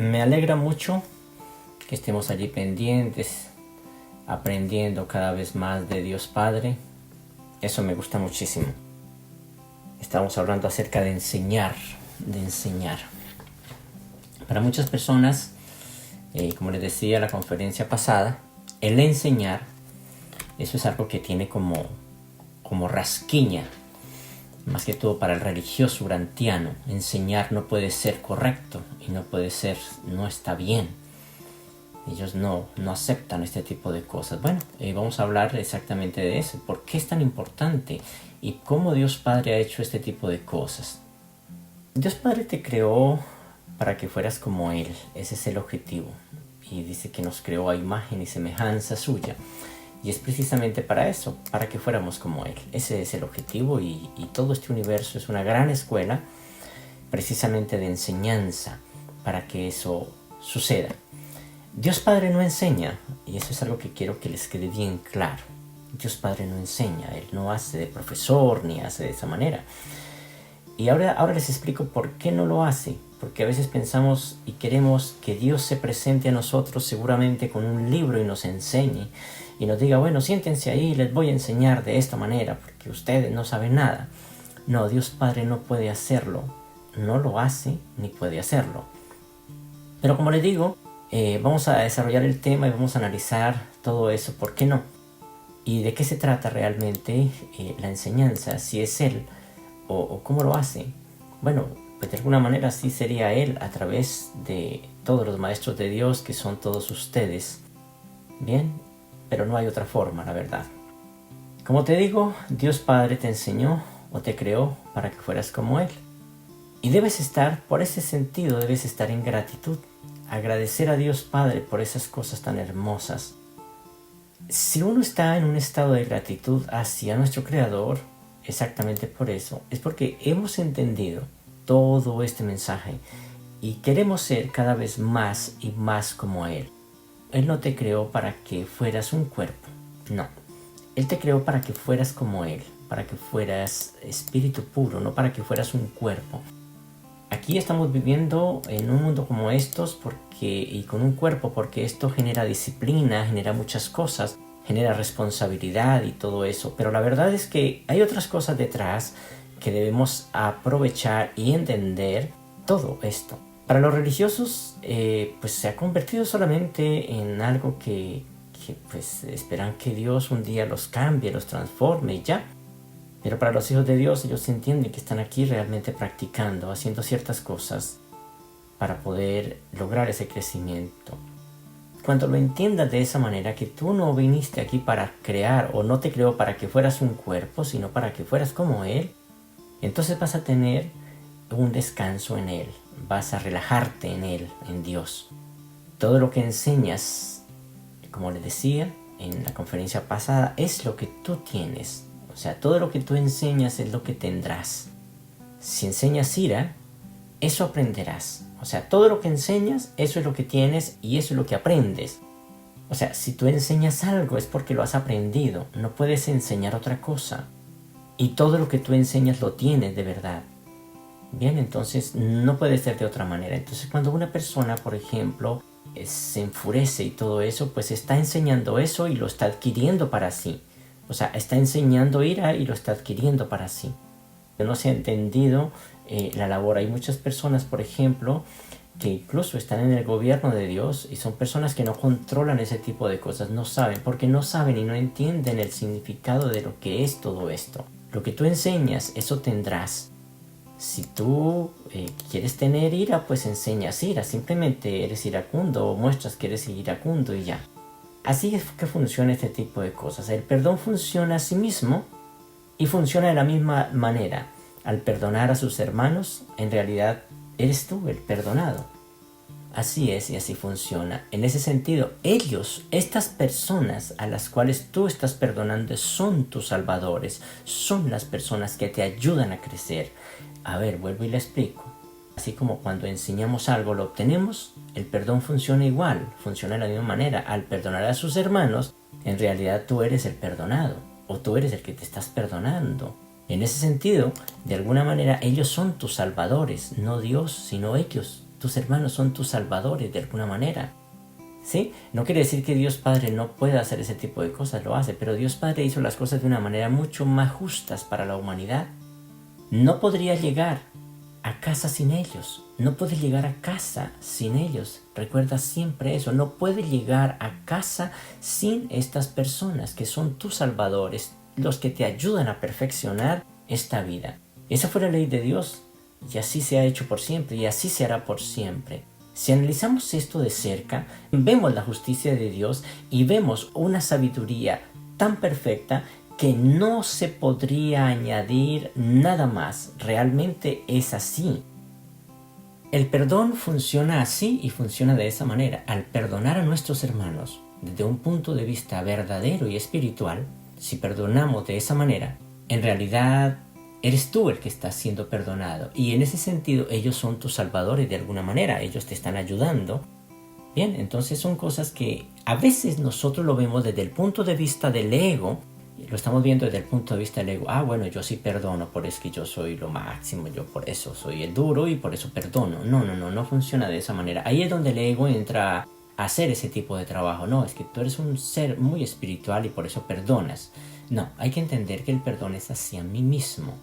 Me alegra mucho que estemos allí pendientes, aprendiendo cada vez más de Dios Padre. Eso me gusta muchísimo. Estamos hablando acerca de enseñar, Para muchas personas, como les decía en la conferencia pasada, el enseñar, eso es algo que tiene como rasquiña. Más que todo para el religioso urantiano, enseñar no puede ser correcto y no está bien. Ellos no aceptan este tipo de cosas. Bueno, vamos a hablar exactamente de eso. ¿Por qué es tan importante? Y cómo Dios Padre ha hecho este tipo de cosas. Dios Padre te creó para que fueras como Él. Ese es el objetivo. Y dice que nos creó a imagen y semejanza suya. Y es precisamente para eso, para que fuéramos como Él. Ese es el objetivo y todo este universo es una gran escuela precisamente de enseñanza para que eso suceda. Dios Padre no enseña, y eso es algo que quiero que les quede bien claro. Dios Padre no enseña, Él no hace de profesor ni hace de esa manera. Y ahora les explico por qué no lo hace. Porque a veces pensamos y queremos que Dios se presente a nosotros seguramente con un libro y nos enseñe. Y nos diga, bueno, siéntense ahí, les voy a enseñar de esta manera, porque ustedes no saben nada. No, Dios Padre no puede hacerlo. No lo hace ni puede hacerlo. Pero como les digo, vamos a desarrollar el tema y vamos a analizar todo eso. ¿Por qué no? ¿Y de qué se trata realmente la enseñanza? Si es Él o cómo lo hace. Bueno, pues de alguna manera sí sería Él a través de todos los maestros de Dios que son todos ustedes. Bien, pero no hay otra forma, la verdad. Como te digo, Dios Padre te enseñó o te creó para que fueras como Él. Y debes estar, por ese sentido, debes estar en gratitud. Agradecer a Dios Padre por esas cosas tan hermosas. Si uno está en un estado de gratitud hacia nuestro Creador, exactamente por eso, es porque hemos entendido todo este mensaje y queremos ser cada vez más y más como Él. Él no te creó para que fueras un cuerpo, no. Él te creó para que fueras como Él, para que fueras espíritu puro, no para que fueras un cuerpo. Aquí estamos viviendo en un mundo como estos y con un cuerpo porque esto genera disciplina, genera muchas cosas, genera responsabilidad y todo eso. Pero la verdad es que hay otras cosas detrás que debemos aprovechar y entender todo esto. Para los religiosos pues se ha convertido solamente en algo que pues esperan que Dios un día los cambie, los transforme y ya. Pero para los hijos de Dios, ellos entienden que están aquí realmente practicando, haciendo ciertas cosas para poder lograr ese crecimiento. Cuando lo entiendas de esa manera, que tú no viniste aquí para crear o no te creó para que fueras un cuerpo, sino para que fueras como Él, entonces vas a tener un descanso en Él, vas a relajarte en Él, en Dios. Todo lo que enseñas, como les decía en la conferencia pasada, es lo que tú tienes. O sea, todo lo que tú enseñas es lo que tendrás. Si enseñas ira, eso aprenderás. O sea, todo lo que enseñas, eso es lo que tienes y eso es lo que aprendes. O sea, si tú enseñas algo es porque lo has aprendido. No puedes enseñar otra cosa. Y todo lo que tú enseñas lo tienes de verdad. Bien, entonces no puede ser de otra manera. Entonces cuando una persona, por ejemplo, se enfurece y todo eso, pues está enseñando eso y lo está adquiriendo para sí. O sea, está enseñando ira y lo está adquiriendo para sí. No se ha entendido la labor. Hay muchas personas, por ejemplo, que incluso están en el gobierno de Dios y son personas que no controlan ese tipo de cosas. No saben, porque no saben y no entienden el significado de lo que es todo esto. Lo que tú enseñas, eso tendrás. Si tú quieres tener ira, pues enseñas ira. Simplemente eres iracundo o muestras que eres iracundo y ya. Así es que funciona este tipo de cosas. El perdón funciona a sí mismo y funciona de la misma manera. Al perdonar a sus hermanos, en realidad eres tú el perdonado. Así es y así funciona. En ese sentido, ellos, estas personas a las cuales tú estás perdonando son tus salvadores. Son las personas que te ayudan a crecer. A ver, vuelvo y le explico. Así como cuando enseñamos algo lo obtenemos, el perdón funciona igual, funciona de la misma manera. Al perdonar a sus hermanos, en realidad tú eres el perdonado, o tú eres el que te estás perdonando. En ese sentido, de alguna manera, ellos son tus salvadores, no Dios, sino ellos Tus hermanos son tus salvadores de alguna manera. ¿Sí? No quiere decir que Dios Padre no pueda hacer ese tipo de cosas, lo hace, pero Dios Padre hizo las cosas de una manera mucho más justas para la humanidad. No podría llegar a casa sin ellos, no puede llegar a casa sin ellos. Recuerda siempre eso, no puede llegar a casa sin estas personas que son tus salvadores, los que te ayudan a perfeccionar esta vida. Esa fue la ley de Dios y así se ha hecho por siempre y así se hará por siempre. Si analizamos esto de cerca, vemos la justicia de Dios y vemos una sabiduría tan perfecta que no se podría añadir nada más. Realmente es así. El perdón funciona así y funciona de esa manera. Al perdonar a nuestros hermanos desde un punto de vista verdadero y espiritual, si perdonamos de esa manera, en realidad eres tú el que está siendo perdonado y en ese sentido ellos son tus salvadores de alguna manera, ellos te están ayudando. Bien, entonces son cosas que a veces nosotros lo vemos desde el punto de vista del ego, lo estamos viendo desde el punto de vista del ego. Bueno, yo sí perdono, por es que yo soy lo máximo, yo por eso soy el duro y por eso perdono. No funciona de esa manera. Ahí es donde el ego entra a hacer ese tipo de trabajo. No, es que tú eres un ser muy espiritual y por eso perdonas. No, hay que entender que el perdón es hacia mí mismo.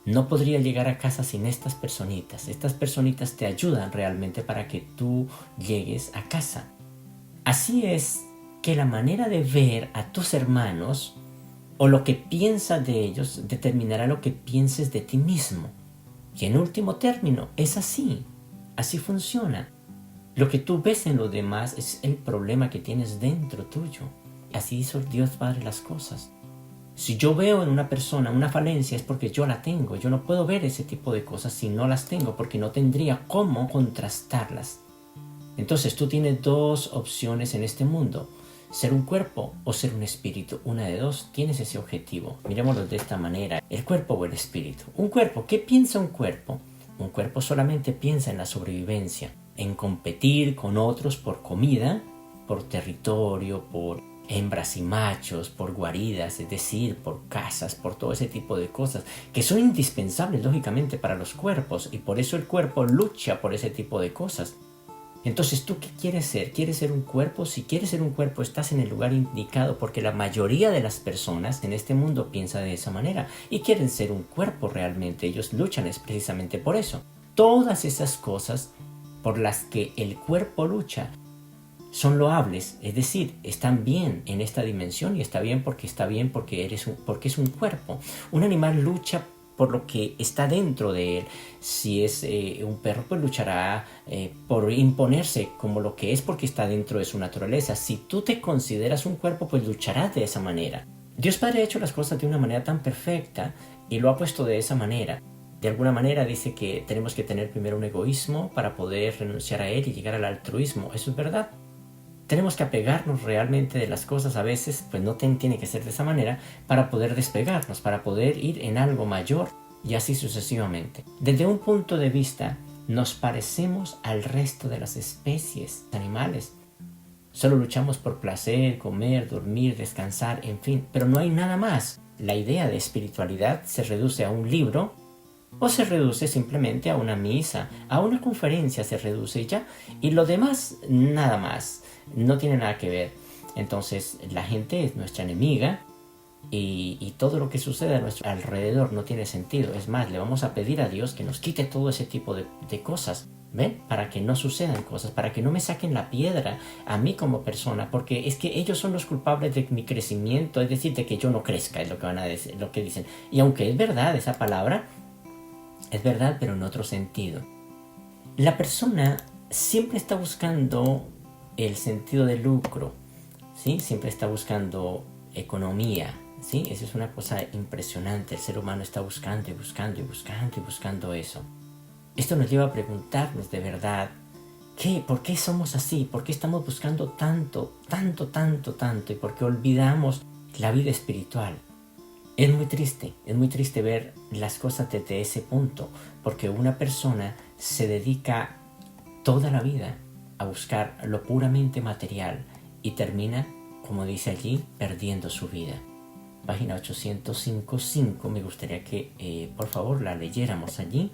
No podría llegar a casa sin estas personitas. Estas personitas te ayudan realmente para que tú llegues a casa. Así es que la manera de ver a tus hermanos o lo que piensas de ellos determinará lo que pienses de ti mismo. Y en último término, es así. Así funciona. Lo que tú ves en los demás es el problema que tienes dentro tuyo. Así hizo Dios Padre las cosas. Si yo veo en una persona una falencia es porque yo la tengo. Yo no puedo ver ese tipo de cosas si no las tengo porque no tendría cómo contrastarlas. Entonces tú tienes dos opciones en este mundo. Ser un cuerpo o ser un espíritu. Una de dos, tienes ese objetivo. Miremoslo de esta manera. El cuerpo o el espíritu. Un cuerpo, ¿qué piensa un cuerpo? Un cuerpo solamente piensa en la sobrevivencia. En competir con otros por comida, por territorio, por hembras y machos, por guaridas, es decir, por casas, por todo ese tipo de cosas que son indispensables lógicamente para los cuerpos y por eso el cuerpo lucha por ese tipo de cosas. Entonces, ¿tú qué quieres ser? ¿Quieres ser un cuerpo? Si quieres ser un cuerpo, estás en el lugar indicado porque la mayoría de las personas en este mundo piensa de esa manera y quieren ser un cuerpo realmente. Ellos luchan es precisamente por eso. Todas esas cosas por las que el cuerpo lucha son loables, es decir, están bien en esta dimensión y está bien porque porque es un cuerpo. Un animal lucha por lo que está dentro de él. Si es un perro, pues luchará por imponerse como lo que es porque está dentro de su naturaleza. Si tú te consideras un cuerpo, pues lucharás de esa manera. Dios Padre ha hecho las cosas de una manera tan perfecta y lo ha puesto de esa manera. De alguna manera dice que tenemos que tener primero un egoísmo para poder renunciar a él y llegar al altruismo. Eso es verdad. Tenemos que apegarnos realmente de las cosas a veces, pues no tiene que ser de esa manera, para poder despegarnos, para poder ir en algo mayor y así sucesivamente. Desde un punto de vista, nos parecemos al resto de las especies animales. Solo luchamos por placer, comer, dormir, descansar, en fin, pero no hay nada más. La idea de espiritualidad se reduce a un libro o se reduce simplemente a una misa, a una conferencia se reduce ya, y lo demás nada más. No tiene nada que ver. Entonces la gente es nuestra enemiga y todo lo que sucede a nuestro alrededor no tiene sentido. Es más, le vamos a pedir a Dios que nos quite todo ese tipo de cosas, ¿ven? Para que no sucedan cosas, para que no me saquen la piedra a mí como persona, porque es que ellos son los culpables de mi crecimiento, es decir, de que yo no crezca, es lo que van a decir, lo que dicen. Y aunque es verdad esa palabra, es verdad, pero en otro sentido. La persona siempre está buscando el sentido de lucro, ¿sí? Siempre está buscando economía, ¿sí? Eso es una cosa impresionante. El ser humano está buscando y buscando y buscando y buscando eso. Esto nos lleva a preguntarnos de verdad, ¿por qué somos así? ¿Por qué estamos buscando tanto? ¿Y por qué olvidamos la vida espiritual? Es muy triste ver las cosas desde ese punto, porque una persona se dedica toda la vida a buscar lo puramente material y termina, como dice allí, perdiendo su vida. Página 805.5, me gustaría que por favor la leyéramos allí,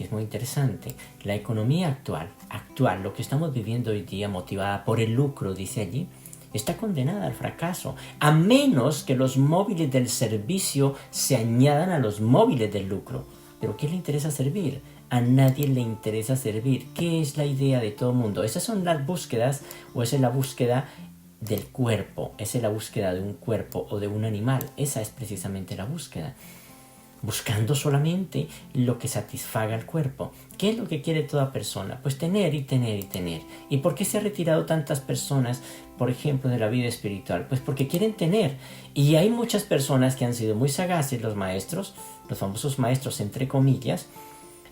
que es muy interesante. La economía actual, lo que estamos viviendo hoy día, motivada por el lucro, dice allí, está condenada al fracaso, a menos que los móviles del servicio se añadan a los móviles del lucro. ¿Pero qué le interesa servir? A nadie le interesa servir. ¿Qué es la idea de todo el mundo? Esas son las búsquedas, o esa es la búsqueda del cuerpo, esa es la búsqueda de un cuerpo o de un animal. Esa es precisamente la búsqueda. Buscando solamente lo que satisfaga al cuerpo. ¿Qué es lo que quiere toda persona? Pues tener y tener y tener. ¿Y por qué se han retirado tantas personas, por ejemplo, de la vida espiritual? Pues porque quieren tener. Y hay muchas personas que han sido muy sagaces, los maestros, los famosos maestros entre comillas,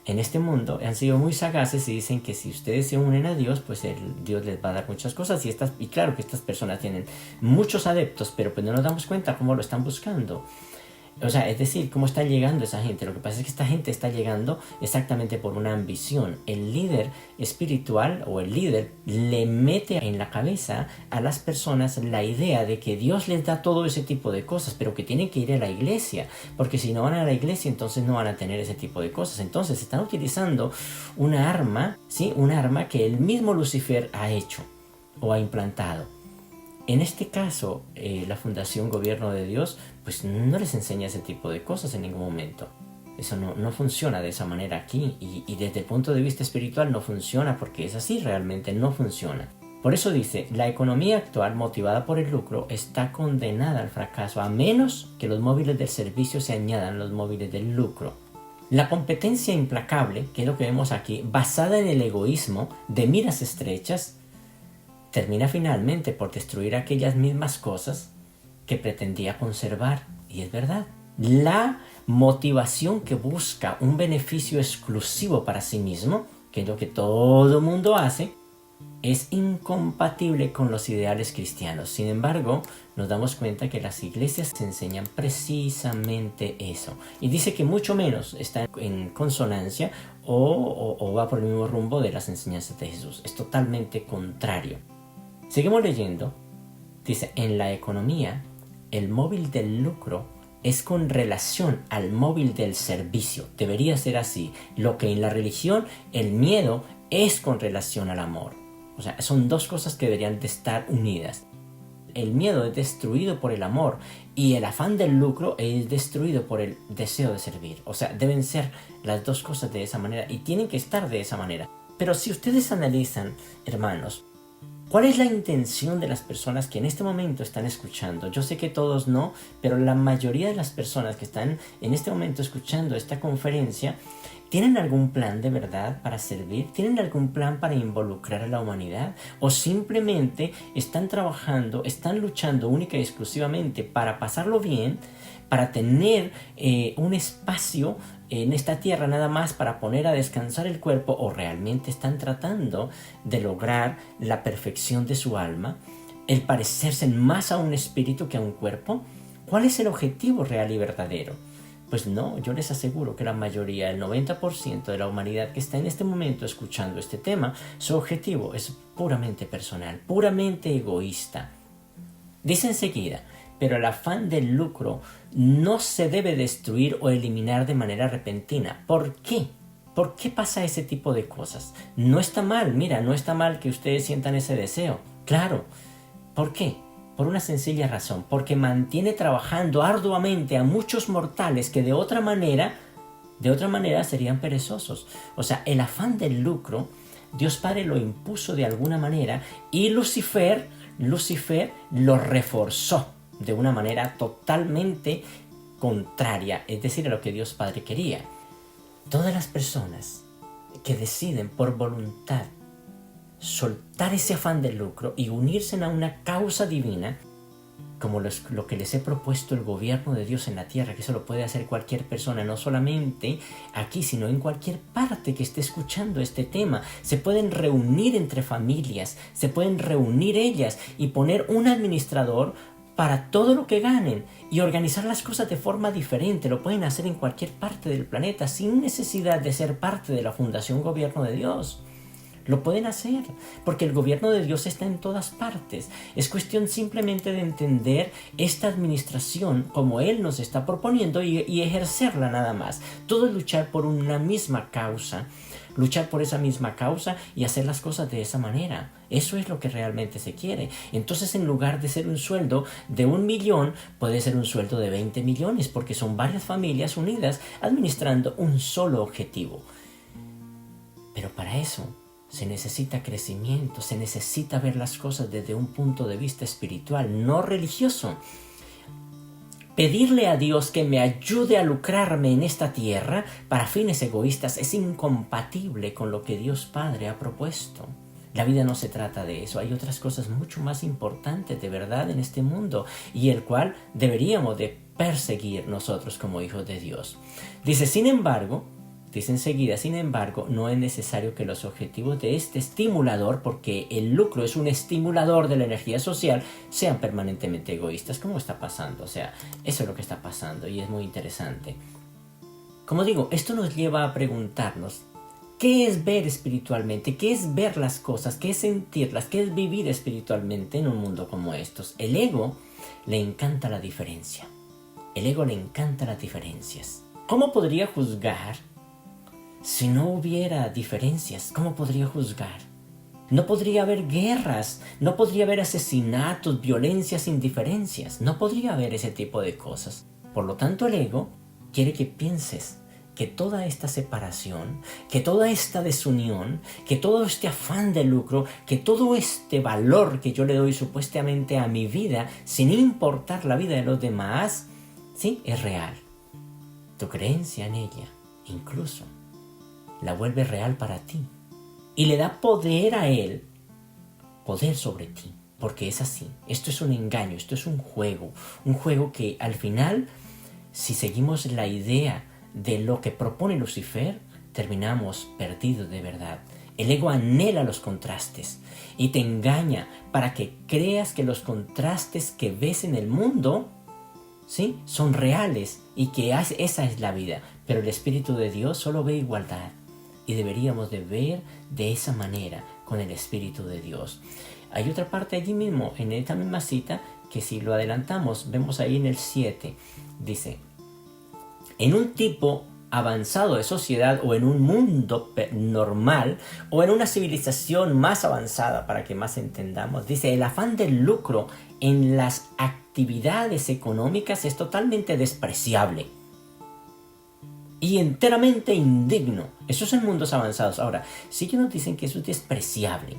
en este mundo han sido muy sagaces y dicen que si ustedes se unen a Dios, pues Dios les va a dar muchas cosas. Y claro que estas personas tienen muchos adeptos, pero pues no nos damos cuenta cómo lo están buscando. O sea, es decir, cómo está llegando esa gente. Lo que pasa es que esta gente está llegando exactamente por una ambición. El líder espiritual o el líder le mete en la cabeza a las personas la idea de que Dios les da todo ese tipo de cosas, pero que tienen que ir a la iglesia, porque si no van a la iglesia entonces no van a tener ese tipo de cosas. Entonces están utilizando una arma, ¿sí? Una arma que el mismo Lucifer ha hecho o ha implantado. En este caso, la Fundación Gobierno de Dios, pues no les enseña ese tipo de cosas en ningún momento. Eso no funciona de esa manera aquí. Y desde el punto de vista espiritual no funciona, porque es así, realmente no funciona. Por eso dice, la economía actual motivada por el lucro está condenada al fracaso, a menos que los móviles del servicio se añadan a los móviles del lucro. La competencia implacable, que es lo que vemos aquí, basada en el egoísmo de miras estrechas, termina finalmente por destruir aquellas mismas cosas que pretendía conservar. Y es verdad. La motivación que busca un beneficio exclusivo para sí mismo, que es lo que todo mundo hace, es incompatible con los ideales cristianos. Sin embargo, nos damos cuenta que las iglesias enseñan precisamente eso. Y dice que mucho menos está en consonancia o va por el mismo rumbo de las enseñanzas de Jesús. Es totalmente contrario. Seguimos leyendo. Dice, en la economía, el móvil del lucro es con relación al móvil del servicio. Debería ser así. Lo que en la religión, el miedo es con relación al amor. O sea, son dos cosas que deberían de estar unidas. El miedo es destruido por el amor y el afán del lucro es destruido por el deseo de servir. O sea, deben ser las dos cosas de esa manera y tienen que estar de esa manera. Pero si ustedes analizan, hermanos, ¿cuál es la intención de las personas que en este momento están escuchando? Yo sé que todos no, pero la mayoría de las personas que están en este momento escuchando esta conferencia, ¿tienen algún plan de verdad para servir? ¿Tienen algún plan para involucrar a la humanidad? ¿O simplemente están trabajando, están luchando única y exclusivamente para pasarlo bien, para tener un espacio en esta tierra nada más para poner a descansar el cuerpo, o realmente están tratando de lograr la perfección de su alma, el parecerse más a un espíritu que a un cuerpo? ¿Cuál es el objetivo real y verdadero? Pues no, yo les aseguro que la mayoría, el 90% de la humanidad que está en este momento escuchando este tema, su objetivo es puramente personal, puramente egoísta. Dice enseguida, pero el afán del lucro no se debe destruir o eliminar de manera repentina. ¿Por qué? ¿Por qué pasa ese tipo de cosas? No está mal, mira, no está mal que ustedes sientan ese deseo. Claro. ¿Por qué? Por una sencilla razón, porque mantiene trabajando arduamente a muchos mortales que de otra manera serían perezosos. O sea, el afán del lucro, Dios Padre lo impuso de alguna manera y Lucifer lo reforzó de una manera totalmente contraria, es decir, a lo que Dios Padre quería. Todas las personas que deciden por voluntad soltar ese afán de lucro y unirse a una causa divina, como lo que les he propuesto el gobierno de Dios en la tierra, que eso lo puede hacer cualquier persona, no solamente aquí, sino en cualquier parte que esté escuchando este tema. Se pueden reunir entre familias, se pueden reunir ellas y poner un administrador para todo lo que ganen y organizar las cosas de forma diferente. Lo pueden hacer en cualquier parte del planeta sin necesidad de ser parte de la Fundación Gobierno de Dios. Lo pueden hacer, porque el gobierno de Dios está en todas partes. Es cuestión simplemente de entender esta administración como Él nos está proponiendo y ejercerla nada más. Todo es luchar por una misma causa, luchar por esa misma causa y hacer las cosas de esa manera. Eso es lo que realmente se quiere. Entonces, en lugar de ser un sueldo de 1 millón, puede ser un sueldo de 20 millones, porque son varias familias unidas administrando un solo objetivo. Pero para eso se necesita crecimiento, se necesita ver las cosas desde un punto de vista espiritual, no religioso. Pedirle a Dios que me ayude a lucrarme en esta tierra para fines egoístas es incompatible con lo que Dios Padre ha propuesto. La vida no se trata de eso, hay otras cosas mucho más importantes de verdad en este mundo y el cual deberíamos de perseguir nosotros como hijos de Dios. Dice enseguida, sin embargo, no es necesario que los objetivos de este estimulador, porque el lucro es un estimulador de la energía social, sean permanentemente egoístas. ¿Cómo está pasando? O sea, eso es lo que está pasando y es muy interesante. Como digo, esto nos lleva a preguntarnos, ¿qué es ver espiritualmente? ¿Qué es ver las cosas? ¿Qué es sentirlas? ¿Qué es vivir espiritualmente en un mundo como estos? El ego le encanta la diferencia. El ego le encanta las diferencias. ¿Cómo podría juzgar si no hubiera diferencias? ¿Cómo podría juzgar? No podría haber guerras, no podría haber asesinatos, violencias, indiferencias. No podría haber ese tipo de cosas. Por lo tanto, el ego quiere que pienses que toda esta separación, que toda esta desunión, que todo este afán de lucro, que todo este valor que yo le doy supuestamente a mi vida, sin importar la vida de los demás, sí, es real. Tu creencia en ella, incluso, la vuelve real para ti y le da poder a él, poder sobre ti, porque es así. Esto es un engaño, esto es un juego que al final, si seguimos la idea de lo que propone Lucifer, terminamos perdidos de verdad. El ego anhela los contrastes y te engaña para que creas que los contrastes que ves en el mundo, ¿sí?, son reales y que esa es la vida. Pero el Espíritu de Dios solo ve igualdad. Y deberíamos de ver de esa manera con el Espíritu de Dios. Hay otra parte allí mismo, en esta misma cita, que si lo adelantamos, vemos ahí en el 7. Dice, en un tipo avanzado de sociedad o en un mundo normal o en una civilización más avanzada, para que más entendamos, dice, el afán del lucro en las actividades económicas es totalmente despreciable y enteramente indigno. Eso es en mundos avanzados. Ahora, si ellos nos dicen que eso es despreciable,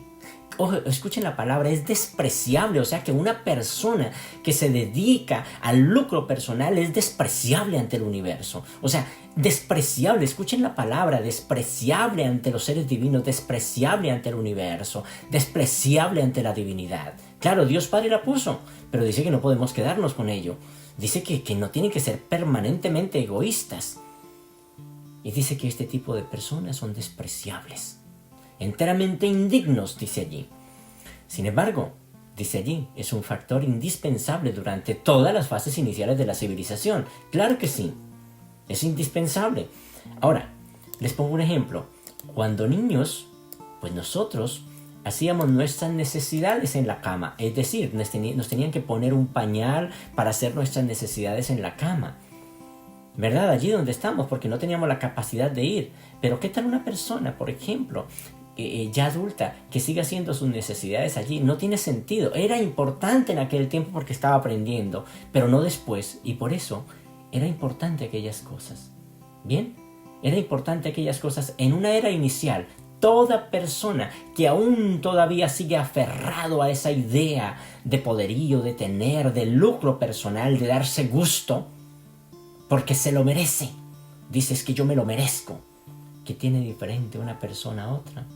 ojo, escuchen la palabra, es despreciable. O sea que una persona que se dedica al lucro personal es despreciable ante el universo. O sea, despreciable, escuchen la palabra, despreciable ante los seres divinos, despreciable ante el universo, despreciable ante la divinidad. Claro, Dios Padre la puso, pero dice que no podemos quedarnos con ello. Dice que no tienen que ser permanentemente egoístas. Y dice que este tipo de personas son despreciables, enteramente indignos, dice allí. Sin embargo, dice allí, es un factor indispensable durante todas las fases iniciales de la civilización. Claro que sí, es indispensable. Ahora, les pongo un ejemplo. Cuando niños, pues nosotros hacíamos nuestras necesidades en la cama. Es decir, nos tenían que poner un pañal para hacer nuestras necesidades en la cama, ¿verdad? Allí donde estamos, porque no teníamos la capacidad de ir. Pero ¿qué tal una persona, por ejemplo, ya adulta, que siga haciendo sus necesidades allí? No tiene sentido. Era importante en aquel tiempo porque estaba aprendiendo, pero no después. Y por eso era importante aquellas cosas. ¿Bien? Era importante aquellas cosas en una era inicial. Toda persona que aún todavía sigue aferrado a esa idea de poderío, de tener, de lucro personal, de darse gusto, porque se lo merece. Dices que yo me lo merezco. ¿Qué tiene diferente una persona a otra?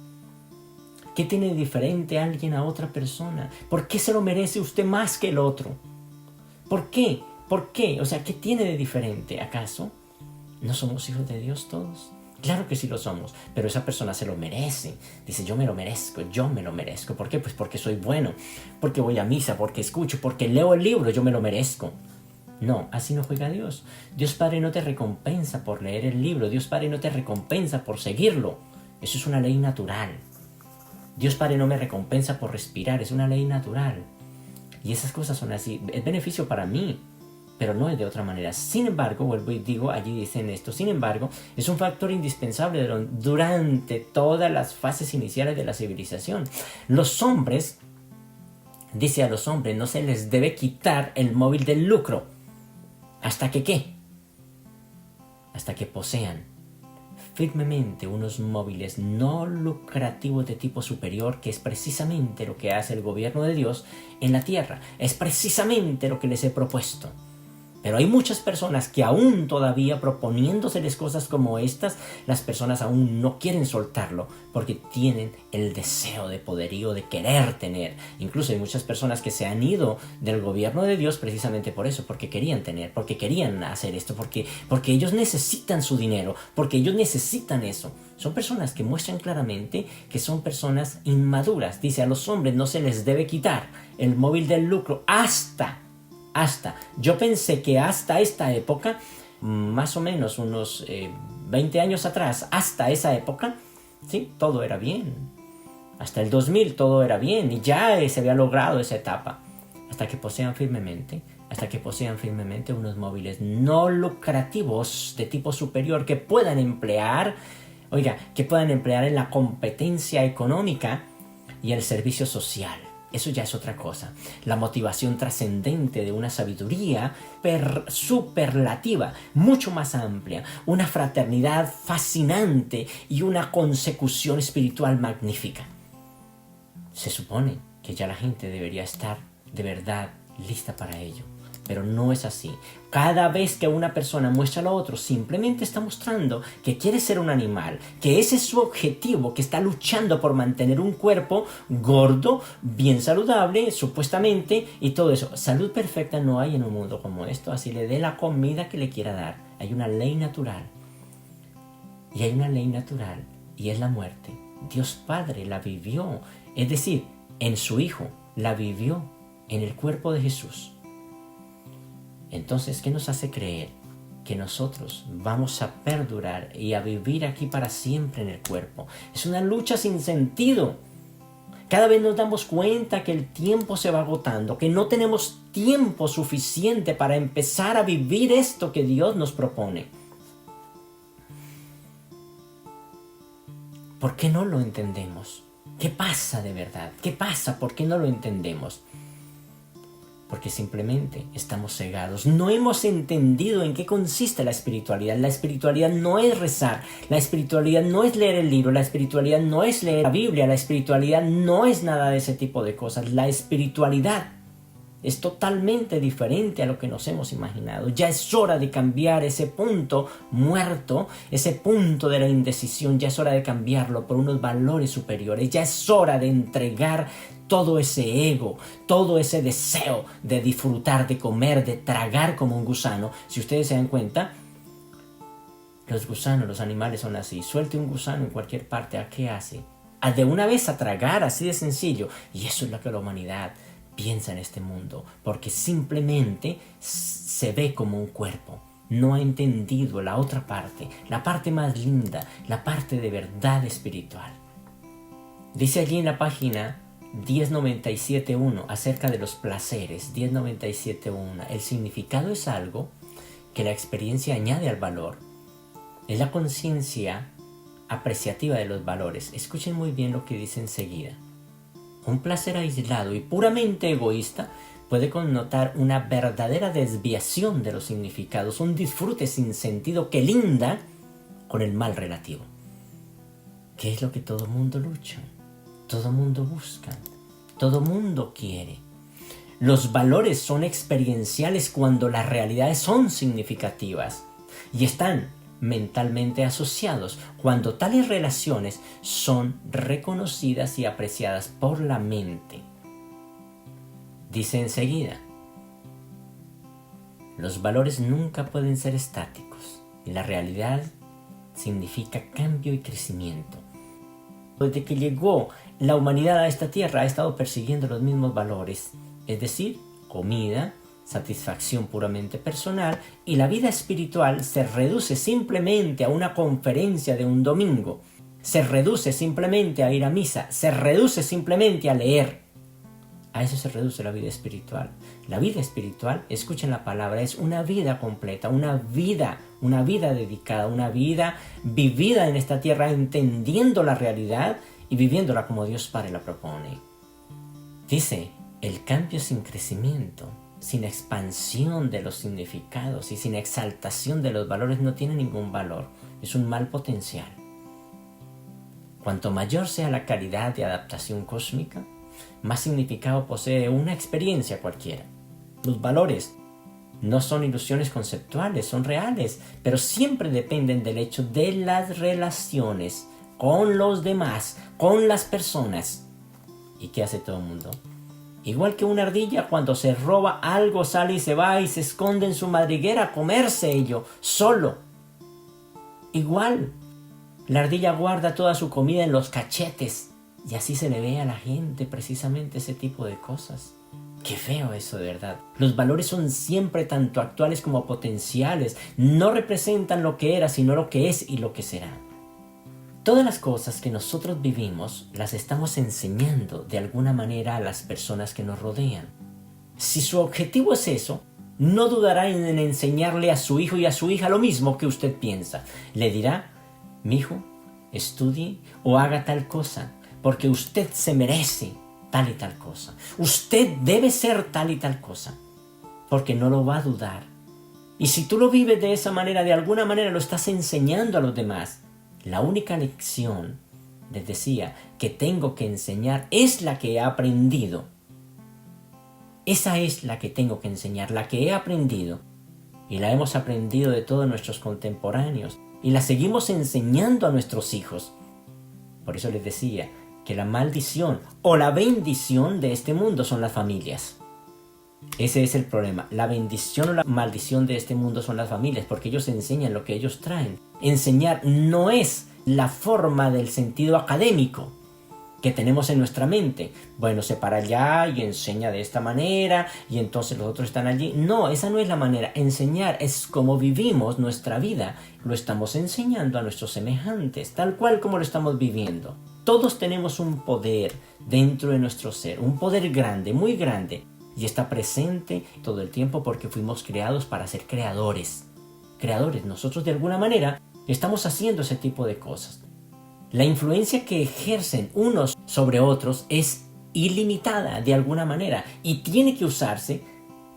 ¿Qué tiene diferente alguien a otra persona? ¿Por qué se lo merece usted más que el otro? ¿Por qué? ¿Por qué? O sea, ¿qué tiene de diferente? ¿Acaso no somos hijos de Dios todos? Claro que sí lo somos, pero esa persona se lo merece. Dice, yo me lo merezco, yo me lo merezco. ¿Por qué? Pues porque soy bueno, porque voy a misa, porque escucho, porque leo el libro, yo me lo merezco. No, así no juega Dios. Dios Padre no te recompensa por leer el libro. Dios Padre no te recompensa por seguirlo. Eso es una ley natural. Dios Padre no me recompensa por respirar, es una ley natural. Y esas cosas son así, es beneficio para mí, pero no es de otra manera. Sin embargo, vuelvo y digo, allí dicen esto, sin embargo, es un factor indispensable durante todas las fases iniciales de la civilización. Los hombres, dice a los hombres, no se les debe quitar el móvil del lucro. ¿Hasta que qué? Hasta que posean firmemente unos móviles no lucrativos de tipo superior, que es precisamente lo que hace el gobierno de Dios en la tierra. Es precisamente lo que les he propuesto. Pero hay muchas personas que aún todavía proponiéndoseles cosas como estas, las personas aún no quieren soltarlo porque tienen el deseo de poderío, de querer tener. Incluso hay muchas personas que se han ido del gobierno de Dios precisamente por eso, porque querían tener, porque querían hacer esto, porque ellos necesitan su dinero, porque ellos necesitan eso. Son personas que muestran claramente que son personas inmaduras. Dice, a los hombres no se les debe quitar el móvil del lucro hasta. Yo pensé que hasta esta época, más o menos unos 20 años atrás, hasta esa época, sí, todo era bien. Hasta el 2000 todo era bien y ya se había logrado esa etapa. Hasta que posean firmemente unos móviles no lucrativos de tipo superior que puedan emplear, en la competencia económica y el servicio social. Eso ya es otra cosa. La motivación trascendente de una sabiduría superlativa, mucho más amplia, una fraternidad fascinante y una consecución espiritual magnífica. Se supone que ya la gente debería estar de verdad lista para ello. Pero no es así. Cada vez que una persona muestra a lo otro, simplemente está mostrando que quiere ser un animal, que ese es su objetivo, que está luchando por mantener un cuerpo gordo, bien saludable, supuestamente, y todo eso. Salud perfecta no hay en un mundo como esto, así le dé la comida que le quiera dar. Hay una ley natural. Y hay una ley natural, y es la muerte. Dios Padre la vivió, es decir, en su Hijo, la vivió en el cuerpo de Jesús. Entonces, ¿qué nos hace creer que nosotros vamos a perdurar y a vivir aquí para siempre en el cuerpo? Es una lucha sin sentido. Cada vez nos damos cuenta que el tiempo se va agotando, que no tenemos tiempo suficiente para empezar a vivir esto que Dios nos propone. ¿Por qué no lo entendemos? ¿Qué pasa de verdad? ¿Qué pasa? ¿Por qué no lo entendemos? Porque simplemente estamos cegados. No hemos entendido en qué consiste la espiritualidad. La espiritualidad no es rezar. La espiritualidad no es leer el libro. La espiritualidad no es leer la Biblia. La espiritualidad no es nada de ese tipo de cosas. La espiritualidad es totalmente diferente a lo que nos hemos imaginado. Ya es hora de cambiar ese punto muerto, ese punto de la indecisión. Ya es hora de cambiarlo por unos valores superiores. Ya es hora de entregar todo ese ego, todo ese deseo de disfrutar, de comer, de tragar como un gusano. Si ustedes se dan cuenta, los gusanos, los animales son así. Suelte un gusano en cualquier parte, ¿a qué hace? De una vez a tragar, así de sencillo. Y eso es lo que la humanidad piensa en este mundo, porque simplemente se ve como un cuerpo. No ha entendido la otra parte, la parte más linda, la parte de verdad espiritual. Dice allí en la página 1097.1 acerca de los placeres. 1097.1. El significado es algo que la experiencia añade al valor. Es la conciencia apreciativa de los valores. Escuchen muy bien lo que dice enseguida. Un placer aislado y puramente egoísta puede connotar una verdadera desviación de los significados, un disfrute sin sentido que linda con el mal relativo. ¿Qué es lo que todo mundo lucha? Todo mundo busca, todo mundo quiere. Los valores son experienciales cuando las realidades son significativas y están mentalmente asociados cuando tales relaciones son reconocidas y apreciadas por la mente. Dice enseguida, los valores nunca pueden ser estáticos y la realidad significa cambio y crecimiento. Desde que llegó la humanidad a esta tierra ha estado persiguiendo los mismos valores, es decir, comida, satisfacción puramente personal, y la vida espiritual se reduce simplemente a una conferencia de un domingo. se reduce simplemente a ir a misa, se reduce simplemente a leer. A eso se reduce la vida espiritual. La vida espiritual, escuchen la palabra, es una vida completa, una vida dedicada, una vida vivida en esta tierra, entendiendo la realidad y viviéndola como Dios Padre la propone. Dice, el cambio sin crecimiento, sin expansión de los significados y sin exaltación de los valores no tiene ningún valor. Es un mal potencial. Cuanto mayor sea la calidad de adaptación cósmica, más significado posee una experiencia cualquiera. Los valores no son ilusiones conceptuales, son reales, pero siempre dependen del hecho de las relaciones con los demás, con las personas. ¿Y qué hace todo el mundo? Igual que una ardilla, cuando se roba algo, sale y se va y se esconde en su madriguera a comerse ello, solo. Igual, la ardilla guarda toda su comida en los cachetes. Y así se le ve a la gente precisamente ese tipo de cosas. Qué feo eso, de verdad. Los valores son siempre tanto actuales como potenciales. No representan lo que era, sino lo que es y lo que será. Todas las cosas que nosotros vivimos las estamos enseñando de alguna manera a las personas que nos rodean. Si su objetivo es eso, no dudará en enseñarle a su hijo y a su hija lo mismo que usted piensa. Le dirá, mijo, estudie o haga tal cosa, porque usted se merece tal y tal cosa. Usted debe ser tal y tal cosa, porque no lo va a dudar. Y si tú lo vives de esa manera, de alguna manera lo estás enseñando a los demás. La única lección, les decía, que tengo que enseñar es la que he aprendido. Esa es la que tengo que enseñar, la que he aprendido. Y la hemos aprendido de todos nuestros contemporáneos. Y la seguimos enseñando a nuestros hijos. Por eso les decía que la maldición o la bendición de este mundo son las familias. Ese es el problema. La bendición o la maldición de este mundo son las familias, porque ellos enseñan lo que ellos traen. Enseñar no es la forma del sentido académico que tenemos en nuestra mente. Bueno, se para allá y enseña de esta manera y entonces los otros están allí. No, esa no es la manera. Enseñar es como vivimos nuestra vida. Lo estamos enseñando a nuestros semejantes, tal cual como lo estamos viviendo. Todos tenemos un poder dentro de nuestro ser, un poder grande, muy grande, y está presente todo el tiempo porque fuimos creados para ser creadores. Creadores, nosotros de alguna manera estamos haciendo ese tipo de cosas. La influencia que ejercen unos sobre otros es ilimitada de alguna manera y tiene que usarse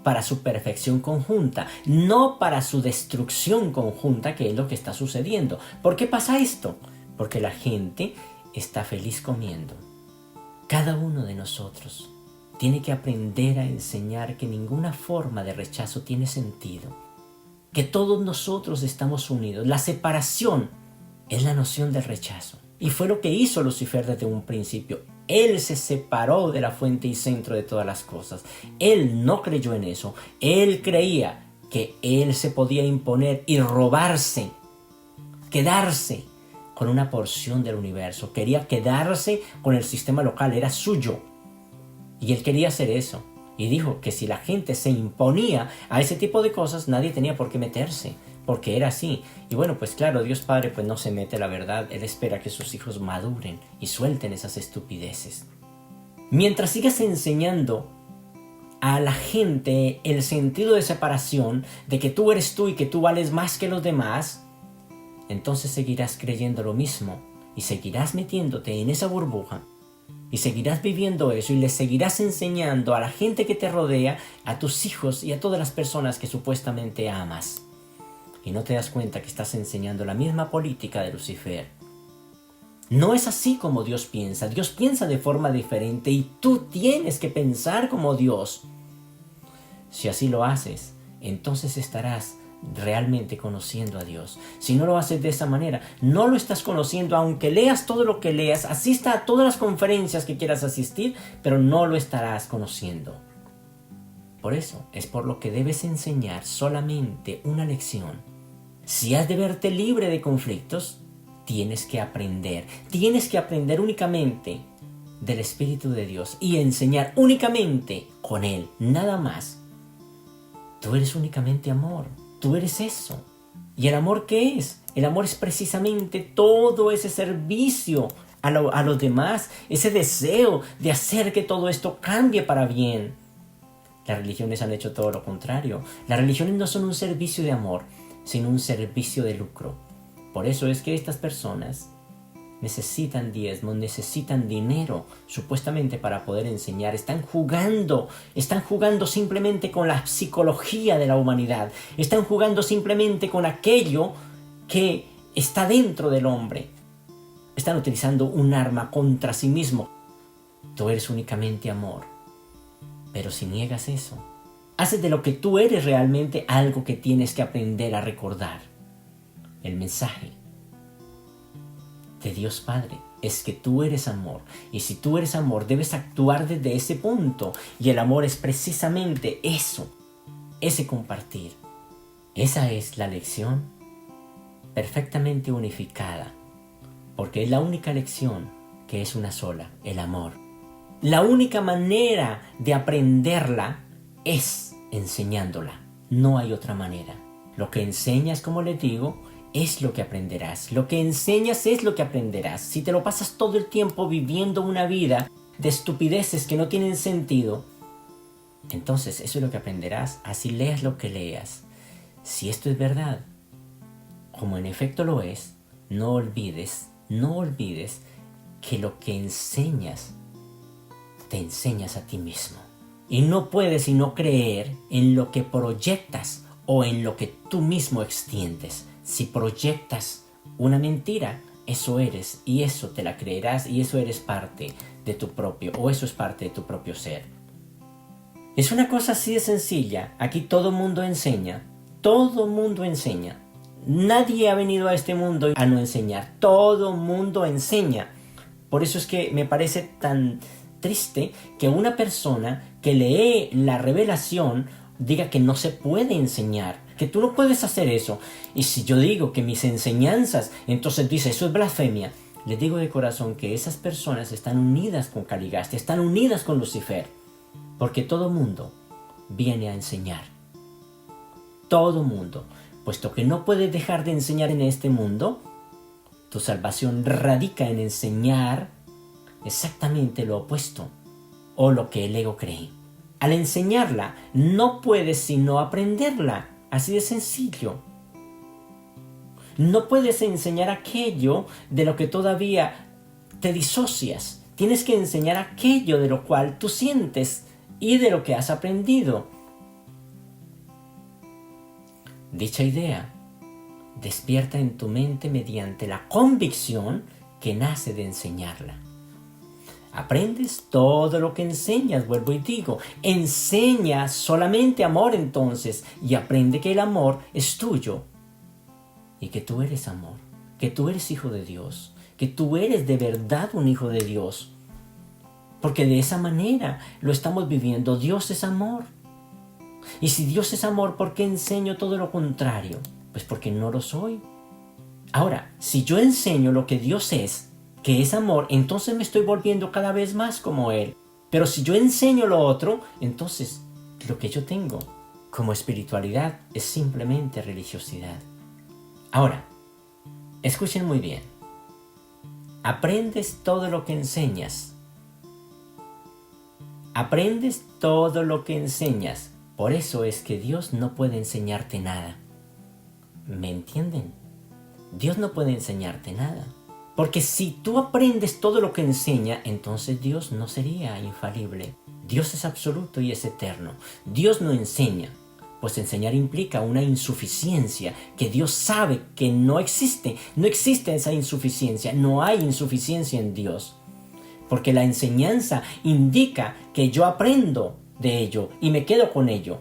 para su perfección conjunta, no para su destrucción conjunta, que es lo que está sucediendo. ¿Por qué pasa esto? Porque la gente está feliz comiendo. Cada uno de nosotros tiene que aprender a enseñar que ninguna forma de rechazo tiene sentido, que todos nosotros estamos unidos. La separación es la noción del rechazo. Y fue lo que hizo Lucifer desde un principio. Él se separó de la fuente y centro de todas las cosas. Él no creyó en eso. Él creía que él se podía imponer y robarse, quedarse con una porción del universo. Quería quedarse con el sistema local, era suyo. Y él quería hacer eso. Y dijo que si la gente se imponía a ese tipo de cosas, nadie tenía por qué meterse, porque era así. Y bueno, pues claro, Dios Padre pues no se mete, la verdad. Él espera que sus hijos maduren y suelten esas estupideces. Mientras sigas enseñando a la gente el sentido de separación, de que tú eres tú y que tú vales más que los demás, entonces seguirás creyendo lo mismo y seguirás metiéndote en esa burbuja y seguirás viviendo eso y le seguirás enseñando a la gente que te rodea, a tus hijos y a todas las personas que supuestamente amas. Y no te das cuenta que estás enseñando la misma política de Lucifer. No es así como Dios piensa. Dios piensa de forma diferente y tú tienes que pensar como Dios. Si así lo haces, entonces estarás realmente conociendo a Dios. Si no lo haces de esa manera, no lo estás conociendo, aunque leas todo lo que leas, asista a todas las conferencias que quieras asistir, pero no lo estarás conociendo. Por eso es por lo que debes enseñar solamente una lección. Si has de verte libre de conflictos, tienes que aprender únicamente del Espíritu de Dios y enseñar únicamente con Él, nada más. Tú eres únicamente amor. Tú eres eso. ¿Y el amor qué es? El amor es precisamente todo ese servicio a los demás, ese deseo de hacer que todo esto cambie para bien. Las religiones han hecho todo lo contrario. Las religiones no son un servicio de amor, sino un servicio de lucro. Por eso es que estas personas necesitan diezmos, necesitan dinero, supuestamente para poder enseñar. Están jugando simplemente con la psicología de la humanidad. Están jugando simplemente con aquello que está dentro del hombre. Están utilizando un arma contra sí mismo. Tú eres únicamente amor. Pero si niegas eso, haces de lo que tú eres realmente algo que tienes que aprender a recordar. El mensaje de Dios Padre es que tú eres amor. Y si tú eres amor, debes actuar desde ese punto. Y el amor es precisamente eso, ese compartir. Esa es la lección perfectamente unificada. Porque es la única lección que es una sola, el amor. La única manera de aprenderla es enseñándola. No hay otra manera. Lo que enseñas, como les digo, es lo que aprenderás. Lo que enseñas es lo que aprenderás. Si te lo pasas todo el tiempo viviendo una vida de estupideces que no tienen sentido, entonces eso es lo que aprenderás. Así leas lo que leas. Si esto es verdad, como en efecto lo es, no olvides que lo que enseñas te enseñas a ti mismo. Y no puedes sino creer en lo que proyectas o en lo que tú mismo extiendes. Si proyectas una mentira, eso eres y eso te la creerás y eso eres parte de tu propio, o eso es parte de tu propio ser. Es una cosa así de sencilla. Aquí todo mundo enseña. Todo mundo enseña. Nadie ha venido a este mundo a no enseñar. Todo mundo enseña. Por eso es que me parece tan triste que una persona que lee la revelación diga que no se puede enseñar, que tú no puedes hacer eso. Y si yo digo que mis enseñanzas, entonces dice, eso es blasfemia. Les digo de corazón que esas personas están unidas con Caligaste, están unidas con Lucifer, porque todo mundo viene a enseñar. Todo mundo. Puesto que no puedes dejar de enseñar en este mundo, tu salvación radica en enseñar exactamente lo opuesto, o lo que el ego cree. Al enseñarla, no puedes sino aprenderla. Así de sencillo. No puedes enseñar aquello de lo que todavía te disocias. Tienes que enseñar aquello de lo cual tú sientes y de lo que has aprendido. Dicha idea despierta en tu mente mediante la convicción que nace de enseñarla. Aprendes todo lo que enseñas, vuelvo y digo. Enseña solamente amor entonces y aprende que el amor es tuyo y que tú eres amor, que tú eres hijo de Dios, que tú eres de verdad un hijo de Dios. Porque de esa manera lo estamos viviendo. Dios es amor. Y si Dios es amor, ¿por qué enseño todo lo contrario? Pues porque no lo soy. Ahora, si yo enseño lo que Dios es, que es amor, entonces me estoy volviendo cada vez más como Él. Pero si yo enseño lo otro, entonces lo que yo tengo como espiritualidad es simplemente religiosidad. Ahora, escuchen muy bien. Aprendes todo lo que enseñas. Aprendes todo lo que enseñas. Por eso es que Dios no puede enseñarte nada. ¿Me entienden? Dios no puede enseñarte nada. Porque si tú aprendes todo lo que enseña, entonces Dios no sería infalible. Dios es absoluto y es eterno. Dios no enseña, pues enseñar implica una insuficiencia que Dios sabe que no existe. No existe esa insuficiencia, no hay insuficiencia en Dios. Porque la enseñanza indica que yo aprendo de ello y me quedo con ello.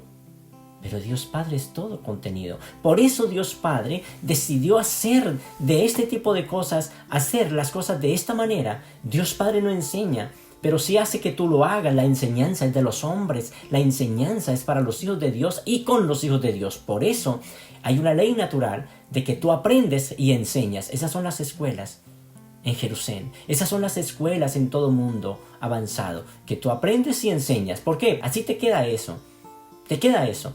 Pero Dios Padre es todo contenido. Por eso Dios Padre decidió hacer de este tipo de cosas, hacer las cosas de esta manera. Dios Padre no enseña, pero sí hace que tú lo hagas. La enseñanza es de los hombres. La enseñanza es para los hijos de Dios y con los hijos de Dios. Por eso hay una ley natural de que tú aprendes y enseñas. Esas son las escuelas en Jerusalén. Esas son las escuelas en todo mundo avanzado. Que tú aprendes y enseñas. ¿Por qué? Así te queda eso. Te queda eso.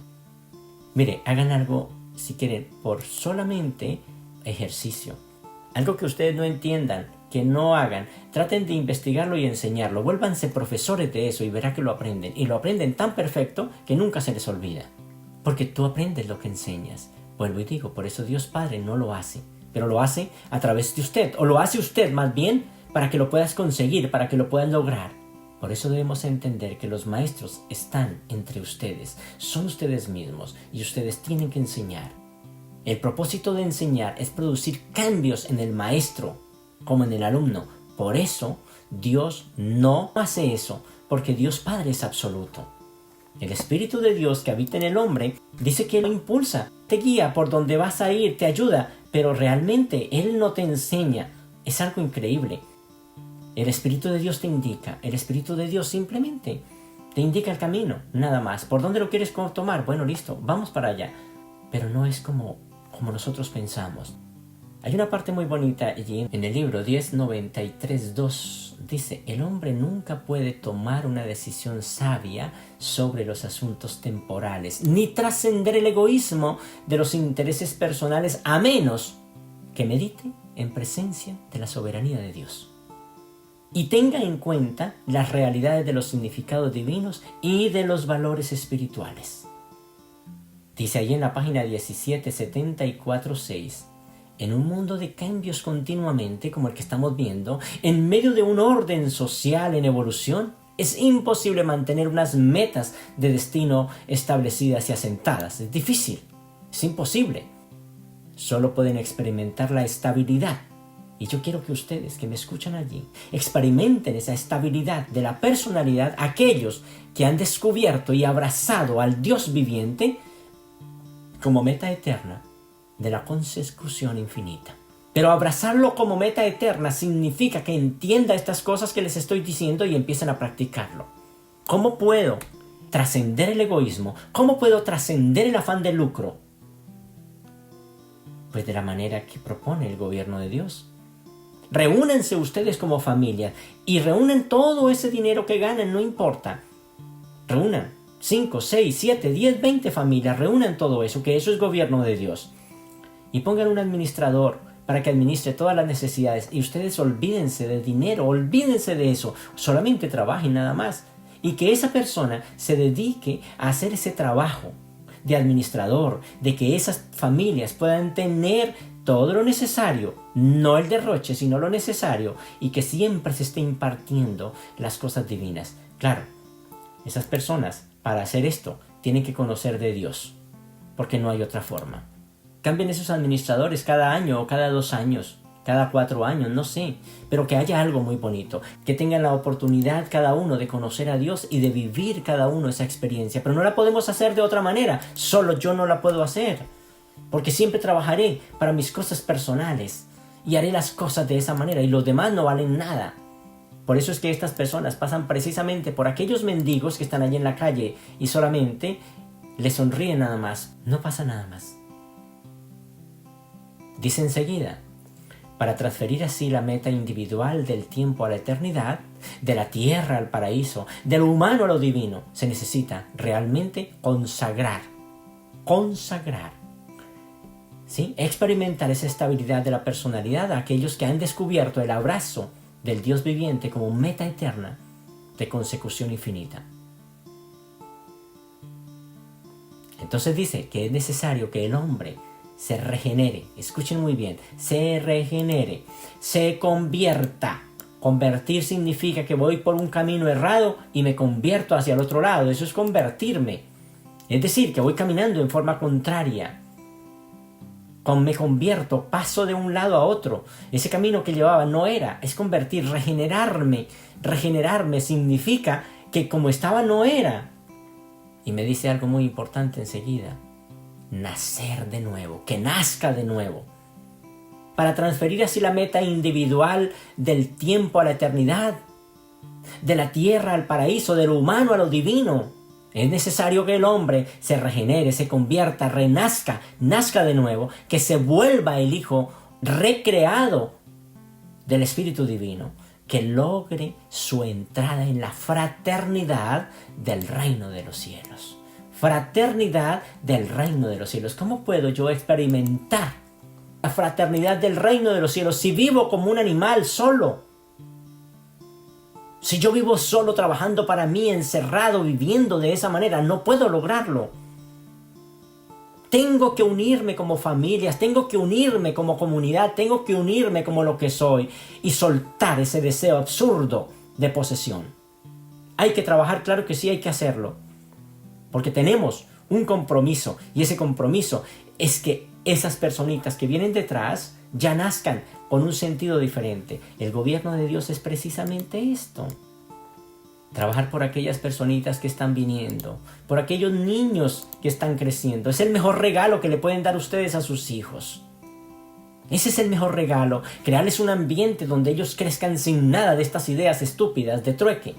Mire, hagan algo, si quieren, por solamente ejercicio. Algo que ustedes no entiendan, que no hagan, traten de investigarlo y enseñarlo. Vuélvanse profesores de eso y verá que lo aprenden. Y lo aprenden tan perfecto que nunca se les olvida. Porque tú aprendes lo que enseñas. Vuelvo y digo, por eso Dios Padre no lo hace. Pero lo hace a través de usted. O lo hace usted más bien para que lo puedas conseguir, para que lo puedas lograr. Por eso debemos entender que los maestros están entre ustedes. Son ustedes mismos y ustedes tienen que enseñar. El propósito de enseñar es producir cambios en el maestro como en el alumno. Por eso Dios no hace eso, porque Dios Padre es absoluto. El Espíritu de Dios que habita en el hombre dice que lo impulsa, te guía por donde vas a ir, te ayuda, pero realmente Él no te enseña. Es algo increíble. El Espíritu de Dios te indica, el Espíritu de Dios simplemente te indica el camino, nada más. ¿Por dónde lo quieres tomar? Bueno, listo, vamos para allá. Pero no es como nosotros pensamos. Hay una parte muy bonita allí en el libro 1093.2. Dice, el hombre nunca puede tomar una decisión sabia sobre los asuntos temporales, ni trascender el egoísmo de los intereses personales, a menos que medite en presencia de la soberanía de Dios y tenga en cuenta las realidades de los significados divinos y de los valores espirituales. Dice ahí en la página 1774.6, en un mundo de cambios continuamente como el que estamos viendo, en medio de un orden social en evolución, es imposible mantener unas metas de destino establecidas y asentadas. Es difícil, es imposible. Solo pueden experimentar la estabilidad. Y yo quiero que ustedes que me escuchan allí experimenten esa estabilidad de la personalidad, aquellos que han descubierto y abrazado al Dios viviente como meta eterna de la consecución infinita. Pero abrazarlo como meta eterna significa que entienda estas cosas que les estoy diciendo y empiecen a practicarlo. ¿Cómo puedo trascender el egoísmo? ¿Cómo puedo trascender el afán de lucro? Pues de la manera que propone el gobierno de Dios. Reúnanse ustedes como familia y reúnan todo ese dinero que ganan, no importa. Reúnan 5, 6, 7, 10, 20 familias, reúnan todo eso, que eso es gobierno de Dios. Y pongan un administrador para que administre todas las necesidades. Y ustedes olvídense de dinero, olvídense de eso. Solamente trabajen nada más. Y que esa persona se dedique a hacer ese trabajo de administrador, de que esas familias puedan tener todo lo necesario, no el derroche, sino lo necesario, y que siempre se esté impartiendo las cosas divinas. Claro, esas personas, para hacer esto, tienen que conocer de Dios, porque no hay otra forma. Cambien esos administradores cada año o cada 2 años, cada 4 años, no sé, pero que haya algo muy bonito, que tengan la oportunidad cada uno de conocer a Dios y de vivir cada uno esa experiencia, pero no la podemos hacer de otra manera, solo yo no la puedo hacer, porque siempre trabajaré para mis cosas personales y haré las cosas de esa manera y los demás no valen nada. Por eso es que estas personas pasan precisamente por aquellos mendigos que están allí en la calle y solamente les sonríen nada más, no pasa nada más. Dice enseguida, para transferir así la meta individual del tiempo a la eternidad, de la tierra al paraíso, de lo humano a lo divino, se necesita realmente consagrar. ¿Sí? Experimentar esa estabilidad de la personalidad a aquellos que han descubierto el abrazo del Dios viviente como meta eterna de consecución infinita. Entonces dice que es necesario que el hombre se regenere, escuchen muy bien, se regenere, se convierta. Convertir significa que voy por un camino errado y me convierto hacia el otro lado, eso es convertirme. Es decir, que voy caminando en forma contraria. Me convierto, paso de un lado a otro. Ese camino que llevaba no era, es convertir, regenerarme. Regenerarme significa que como estaba no era. Y me dice algo muy importante enseguida. Nacer de nuevo, que nazca de nuevo. Para transferir así la meta individual del tiempo a la eternidad, de la tierra al paraíso, de lo humano a lo divino. Es necesario que el hombre se regenere, se convierta, renazca, nazca de nuevo, que se vuelva el Hijo recreado del Espíritu Divino, que logre su entrada en la fraternidad del reino de los cielos. Fraternidad del reino de los cielos. ¿Cómo puedo yo experimentar la fraternidad del reino de los cielos si vivo como un animal solo? Si yo vivo solo trabajando para mí, encerrado, viviendo de esa manera, no puedo lograrlo. Tengo que unirme como familias, tengo que unirme como comunidad, tengo que unirme como lo que soy y soltar ese deseo absurdo de posesión. Hay que trabajar, claro que sí, hay que hacerlo, porque tenemos un compromiso y ese compromiso es que esas personitas que vienen detrás ya nazcan con un sentido diferente. El gobierno de Dios es precisamente esto. Trabajar por aquellas personitas que están viniendo, por aquellos niños que están creciendo. Es el mejor regalo que le pueden dar ustedes a sus hijos. Ese es el mejor regalo, crearles un ambiente donde ellos crezcan sin nada de estas ideas estúpidas de trueque.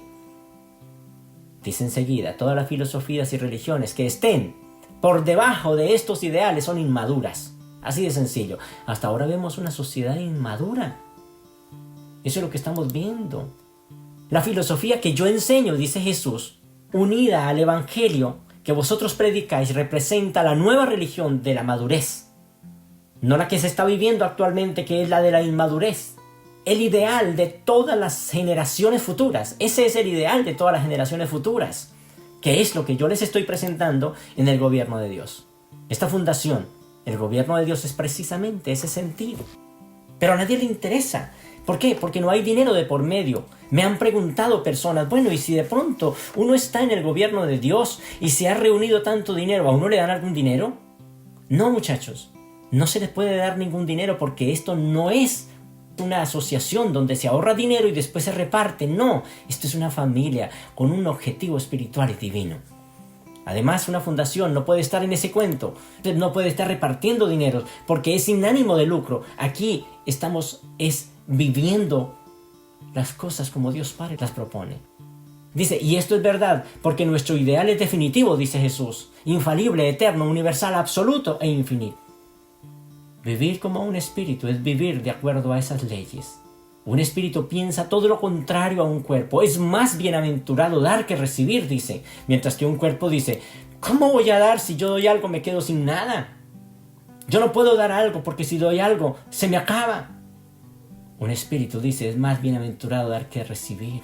Dice enseguida, todas las filosofías y religiones que estén por debajo de estos ideales son inmaduras. Así de sencillo. Hasta ahora vemos una sociedad inmadura. Eso es lo que estamos viendo. La filosofía que yo enseño, dice Jesús, unida al evangelio que vosotros predicáis, representa la nueva religión de la madurez. No la que se está viviendo actualmente, que es la de la inmadurez. El ideal de todas las generaciones futuras. Ese es el ideal de todas las generaciones futuras, que es lo que yo les estoy presentando en el gobierno de Dios. Esta fundación, el gobierno de Dios, es precisamente ese sentido. Pero a nadie le interesa. ¿Por qué? Porque no hay dinero de por medio. Me han preguntado personas, bueno, ¿y si de pronto uno está en el gobierno de Dios y se ha reunido tanto dinero, ¿a uno le dan algún dinero? No, muchachos, no se les puede dar ningún dinero porque esto no es una asociación donde se ahorra dinero y después se reparte. No, esto es una familia con un objetivo espiritual y divino. Además, una fundación no puede estar en ese cuento, no puede estar repartiendo dinero porque es sin ánimo de lucro. Aquí estamos viviendo las cosas como Dios Padre las propone. Dice, y esto es verdad porque nuestro ideal es definitivo, dice Jesús, infalible, eterno, universal, absoluto e infinito. Vivir como un espíritu es vivir de acuerdo a esas leyes. Un espíritu piensa todo lo contrario a un cuerpo. Es más bienaventurado dar que recibir, dice. Mientras que un cuerpo dice, ¿cómo voy a dar si yo doy algo me quedo sin nada? Yo no puedo dar algo porque si doy algo se me acaba. Un espíritu dice, es más bienaventurado dar que recibir.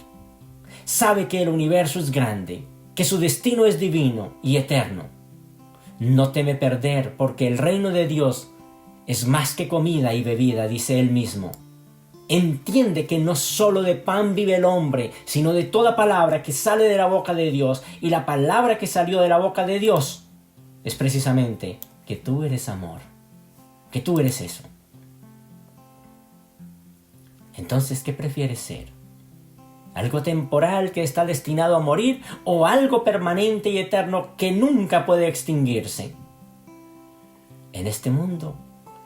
Sabe que el universo es grande, que su destino es divino y eterno. No teme perder porque el reino de Dios es más que comida y bebida, dice él mismo. Entiende que no solo de pan vive el hombre, sino de toda palabra que sale de la boca de Dios. Y la palabra que salió de la boca de Dios es precisamente que tú eres amor, que tú eres eso. Entonces, ¿qué prefieres ser? ¿Algo temporal que está destinado a morir o algo permanente y eterno que nunca puede extinguirse? En este mundo,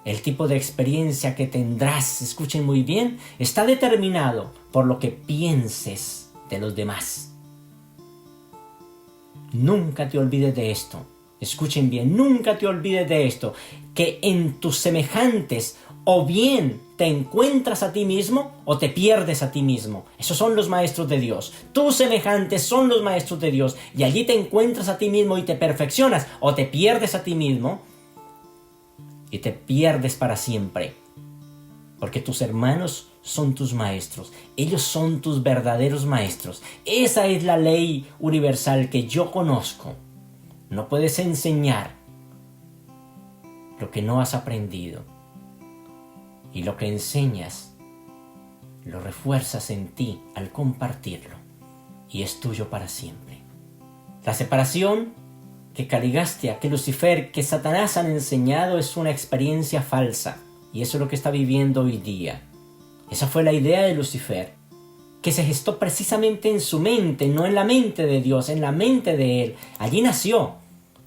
el tipo de experiencia que tendrás, escuchen muy bien, está determinado por lo que pienses de los demás. Nunca te olvides de esto. Escuchen bien, nunca te olvides de esto, que en tus semejantes o bien te encuentras a ti mismo o te pierdes a ti mismo. Esos son los maestros de Dios. Tus semejantes son los maestros de Dios y allí te encuentras a ti mismo y te perfeccionas o te pierdes a ti mismo y te pierdes para siempre. Porque tus hermanos son tus maestros. Ellos son tus verdaderos maestros. Esa es la ley universal que yo conozco. No puedes enseñar lo que no has aprendido. Y lo que enseñas, lo refuerzas en ti al compartirlo. Y es tuyo para siempre. La separación que Caligastia, que Lucifer, que Satanás han enseñado es una experiencia falsa. Y eso es lo que está viviendo hoy día. Esa fue la idea de Lucifer, que se gestó precisamente en su mente, no en la mente de Dios, en la mente de él. Allí nació.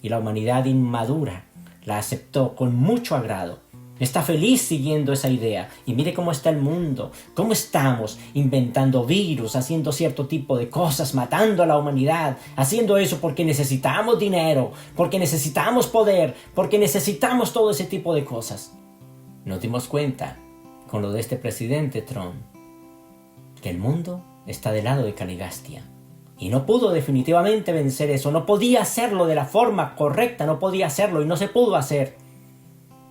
Y la humanidad inmadura la aceptó con mucho agrado. Está feliz siguiendo esa idea. Y mire cómo está el mundo, cómo estamos inventando virus, haciendo cierto tipo de cosas, matando a la humanidad, haciendo eso porque necesitamos dinero, porque necesitamos poder, porque necesitamos todo ese tipo de cosas. Nos dimos cuenta con lo de este presidente Trump que el mundo está del lado de Caligastia. Y no pudo definitivamente vencer eso, no podía hacerlo de la forma correcta, no podía hacerlo y no se pudo hacer.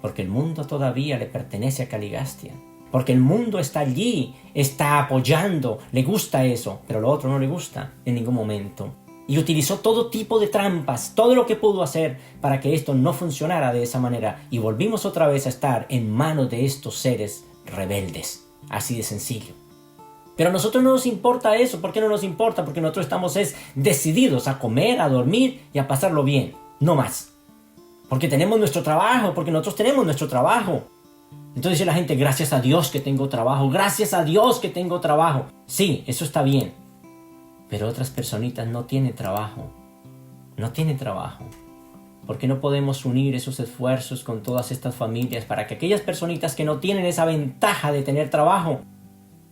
Porque el mundo todavía le pertenece a Caligastia. Porque el mundo está allí, está apoyando, le gusta eso, pero lo otro no le gusta en ningún momento. Y utilizó todo tipo de trampas, todo lo que pudo hacer para que esto no funcionara de esa manera. Y volvimos otra vez a estar en manos de estos seres rebeldes. Así de sencillo. Pero a nosotros no nos importa eso. ¿Por qué no nos importa? Porque nosotros estamos decididos a comer, a dormir y a pasarlo bien. No más. Porque tenemos nuestro trabajo, porque nosotros tenemos nuestro trabajo. Entonces dice la gente, gracias a Dios que tengo trabajo, gracias a Dios que tengo trabajo. Sí, eso está bien. Pero otras personitas no tienen trabajo. No tienen trabajo. ¿Por qué no podemos unir esos esfuerzos con todas estas familias para que aquellas personitas que no tienen esa ventaja de tener trabajo,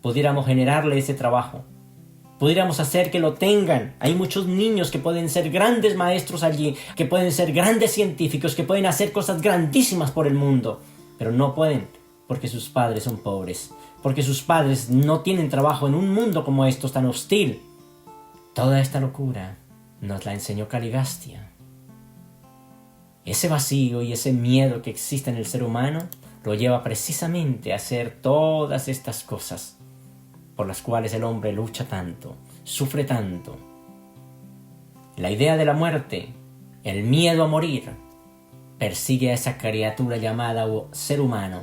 pudiéramos generarle ese trabajo? Pudiéramos hacer que lo tengan. Hay muchos niños que pueden ser grandes maestros allí, que pueden ser grandes científicos, que pueden hacer cosas grandísimas por el mundo. Pero no pueden porque sus padres son pobres. Porque sus padres no tienen trabajo en un mundo como estos tan hostil. Toda esta locura nos la enseñó Caligastia. Ese vacío y ese miedo que existe en el ser humano lo lleva precisamente a hacer todas estas cosas por las cuales el hombre lucha tanto, sufre tanto. La idea de la muerte, el miedo a morir, persigue a esa criatura llamada ser humano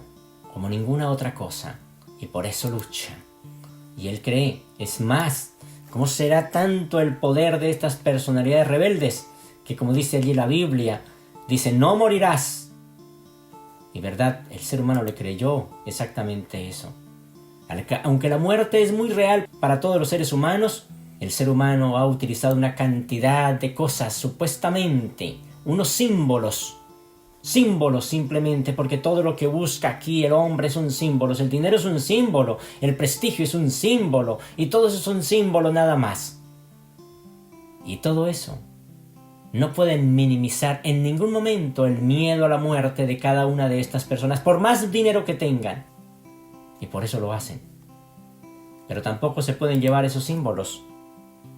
como ninguna otra cosa, y por eso lucha. Y él cree, es más, ¿cómo será tanto el poder de estas personalidades rebeldes? Que como dice allí la Biblia, dice, no morirás. Y verdad, el ser humano le creyó exactamente eso. Aunque la muerte es muy real para todos los seres humanos, el ser humano ha utilizado una cantidad de cosas, supuestamente, unos símbolos simplemente, porque todo lo que busca aquí el hombre son símbolos, el dinero es un símbolo, el prestigio es un símbolo, y todo eso es un símbolo nada más. Y todo eso no pueden minimizar en ningún momento el miedo a la muerte de cada una de estas personas, por más dinero que tengan. Y por eso lo hacen. Pero tampoco se pueden llevar esos símbolos.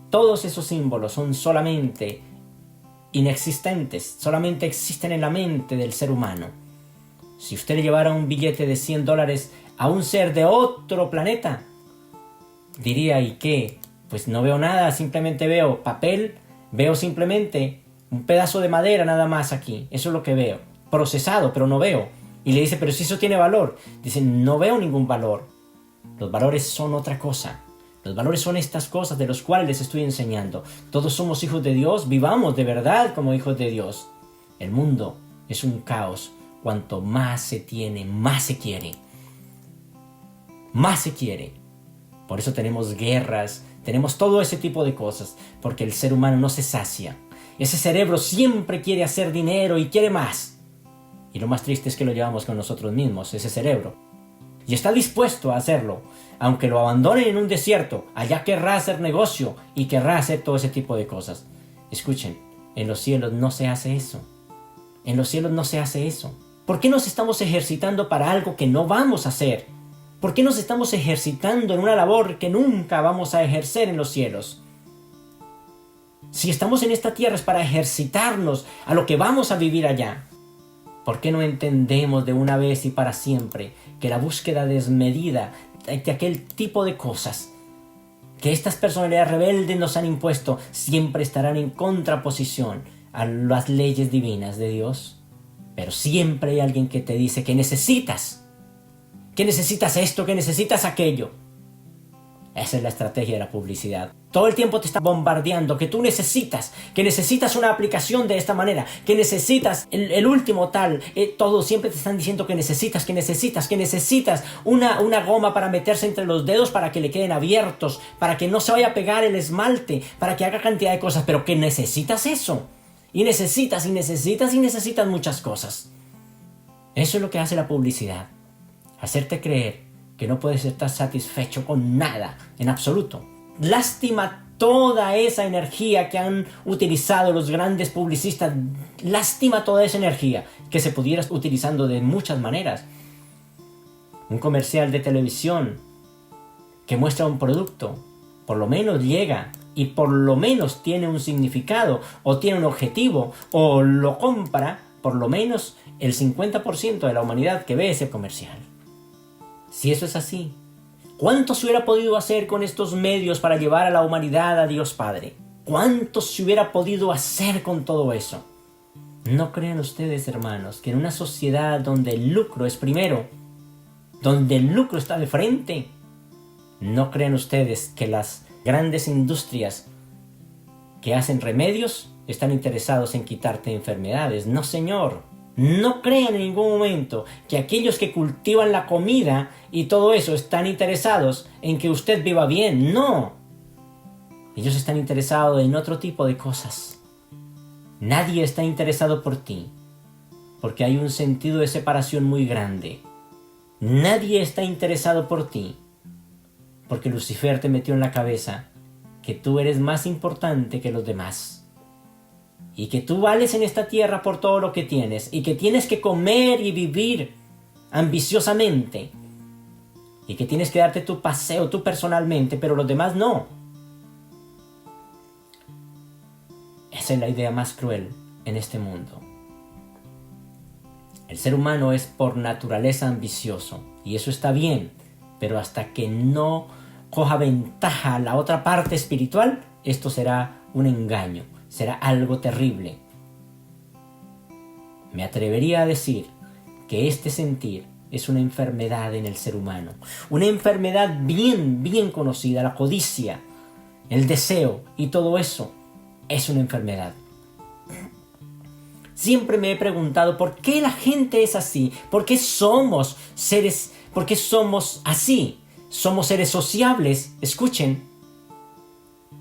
Todos esos símbolos son solamente inexistentes, solamente existen en la mente del ser humano. Si usted le llevara un billete de $100 a un ser de otro planeta, diría, ¿y qué? Pues no veo nada, simplemente veo papel, veo simplemente un pedazo de madera nada más aquí, eso es lo que veo, procesado, pero no veo. Y le dice, pero si eso tiene valor. Dice, no veo ningún valor. Los valores son otra cosa. Los valores son estas cosas de las cuales les estoy enseñando. Todos somos hijos de Dios, vivamos de verdad como hijos de Dios. El mundo es un caos. Cuanto más se tiene, más se quiere. Más se quiere. Por eso tenemos guerras, tenemos todo ese tipo de cosas, porque el ser humano no se sacia. Ese cerebro siempre quiere hacer dinero y quiere más. Y lo más triste es que lo llevamos con nosotros mismos, ese cerebro. Y está dispuesto a hacerlo. Aunque lo abandonen en un desierto, allá querrá hacer negocio y querrá hacer todo ese tipo de cosas. Escuchen, en los cielos no se hace eso. En los cielos no se hace eso. ¿Por qué nos estamos ejercitando para algo que no vamos a hacer? ¿Por qué nos estamos ejercitando en una labor que nunca vamos a ejercer en los cielos? Si estamos en esta tierra es para ejercitarnos a lo que vamos a vivir allá. ¿Por qué no entendemos de una vez y para siempre que la búsqueda desmedida de aquel tipo de cosas que estas personalidades rebeldes nos han impuesto siempre estarán en contraposición a las leyes divinas de Dios? Pero siempre hay alguien que te dice que necesitas esto, que necesitas aquello. Esa es la estrategia de la publicidad. Todo el tiempo te está bombardeando que tú necesitas, que necesitas una aplicación de esta manera, que necesitas el último tal. Todo siempre te están diciendo que necesitas una goma para meterse entre los dedos para que le queden abiertos, para que no se vaya a pegar el esmalte, para que haga cantidad de cosas, pero que necesitas eso. Y necesitas muchas cosas. Eso es lo que hace la publicidad. Hacerte creer que no puedes estar satisfecho con nada, en absoluto. Lástima toda esa energía que han utilizado los grandes publicistas. Lástima toda esa energía que se pudiera estar utilizando de muchas maneras. Un comercial de televisión que muestra un producto, por lo menos llega y por lo menos tiene un significado o tiene un objetivo o lo compra por lo menos el 50% de la humanidad que ve ese comercial. Si eso es así, ¿cuánto se hubiera podido hacer con estos medios para llevar a la humanidad a Dios Padre? ¿Cuánto se hubiera podido hacer con todo eso? ¿No crean ustedes, hermanos, que en una sociedad donde el lucro es primero, donde el lucro está de frente, no crean ustedes que las grandes industrias que hacen remedios están interesados en quitarte enfermedades? No, señor. No crean en ningún momento que aquellos que cultivan la comida y todo eso están interesados en que usted viva bien. No. Ellos están interesados en otro tipo de cosas. Nadie está interesado por ti, porque hay un sentido de separación muy grande. Nadie está interesado por ti, porque Lucifer te metió en la cabeza que tú eres más importante que los demás, y que tú vales en esta tierra por todo lo que tienes, y que tienes que comer y vivir ambiciosamente, y que tienes que darte tu paseo tú personalmente, pero los demás no. Esa es la idea más cruel en este mundo. El ser humano es por naturaleza ambicioso, y eso está bien, pero hasta que no coja ventaja a la otra parte espiritual, esto será un engaño, será algo terrible. Me atrevería a decir que este sentir es una enfermedad en el ser humano, una enfermedad bien conocida, la codicia, el deseo y todo eso. Es una enfermedad. Siempre me he preguntado por qué la gente es así, por qué somos así. Somos seres sociables, escuchen,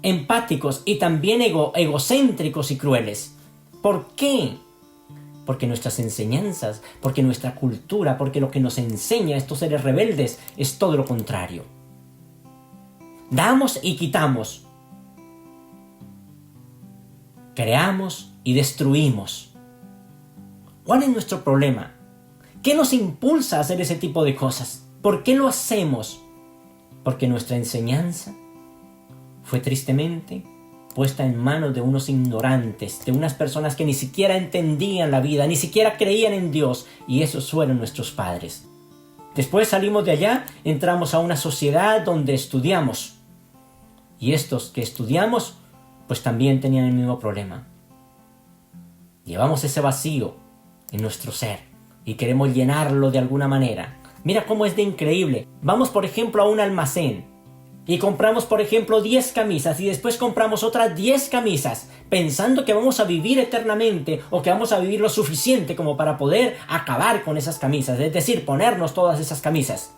empáticos y también egocéntricos y crueles. ¿Por qué? Porque nuestras enseñanzas, porque nuestra cultura, porque lo que nos enseña a estos seres rebeldes es todo lo contrario. Damos y quitamos. Creamos y destruimos. ¿Cuál es nuestro problema? ¿Qué nos impulsa a hacer ese tipo de cosas? ¿Por qué lo hacemos? Porque nuestra enseñanza fue tristemente puesta en manos de unos ignorantes, de unas personas que ni siquiera entendían la vida, ni siquiera creían en Dios, y esos fueron nuestros padres. Después salimos de allá, entramos a una sociedad donde estudiamos, y estos que estudiamos pues también tenían el mismo problema. Llevamos ese vacío en nuestro ser y queremos llenarlo de alguna manera. Mira cómo es de increíble. Vamos, por ejemplo, a un almacén y compramos, por ejemplo, 10 camisas y después compramos otras 10 camisas pensando que vamos a vivir eternamente o que vamos a vivir lo suficiente como para poder acabar con esas camisas, es decir, ponernos todas esas camisas.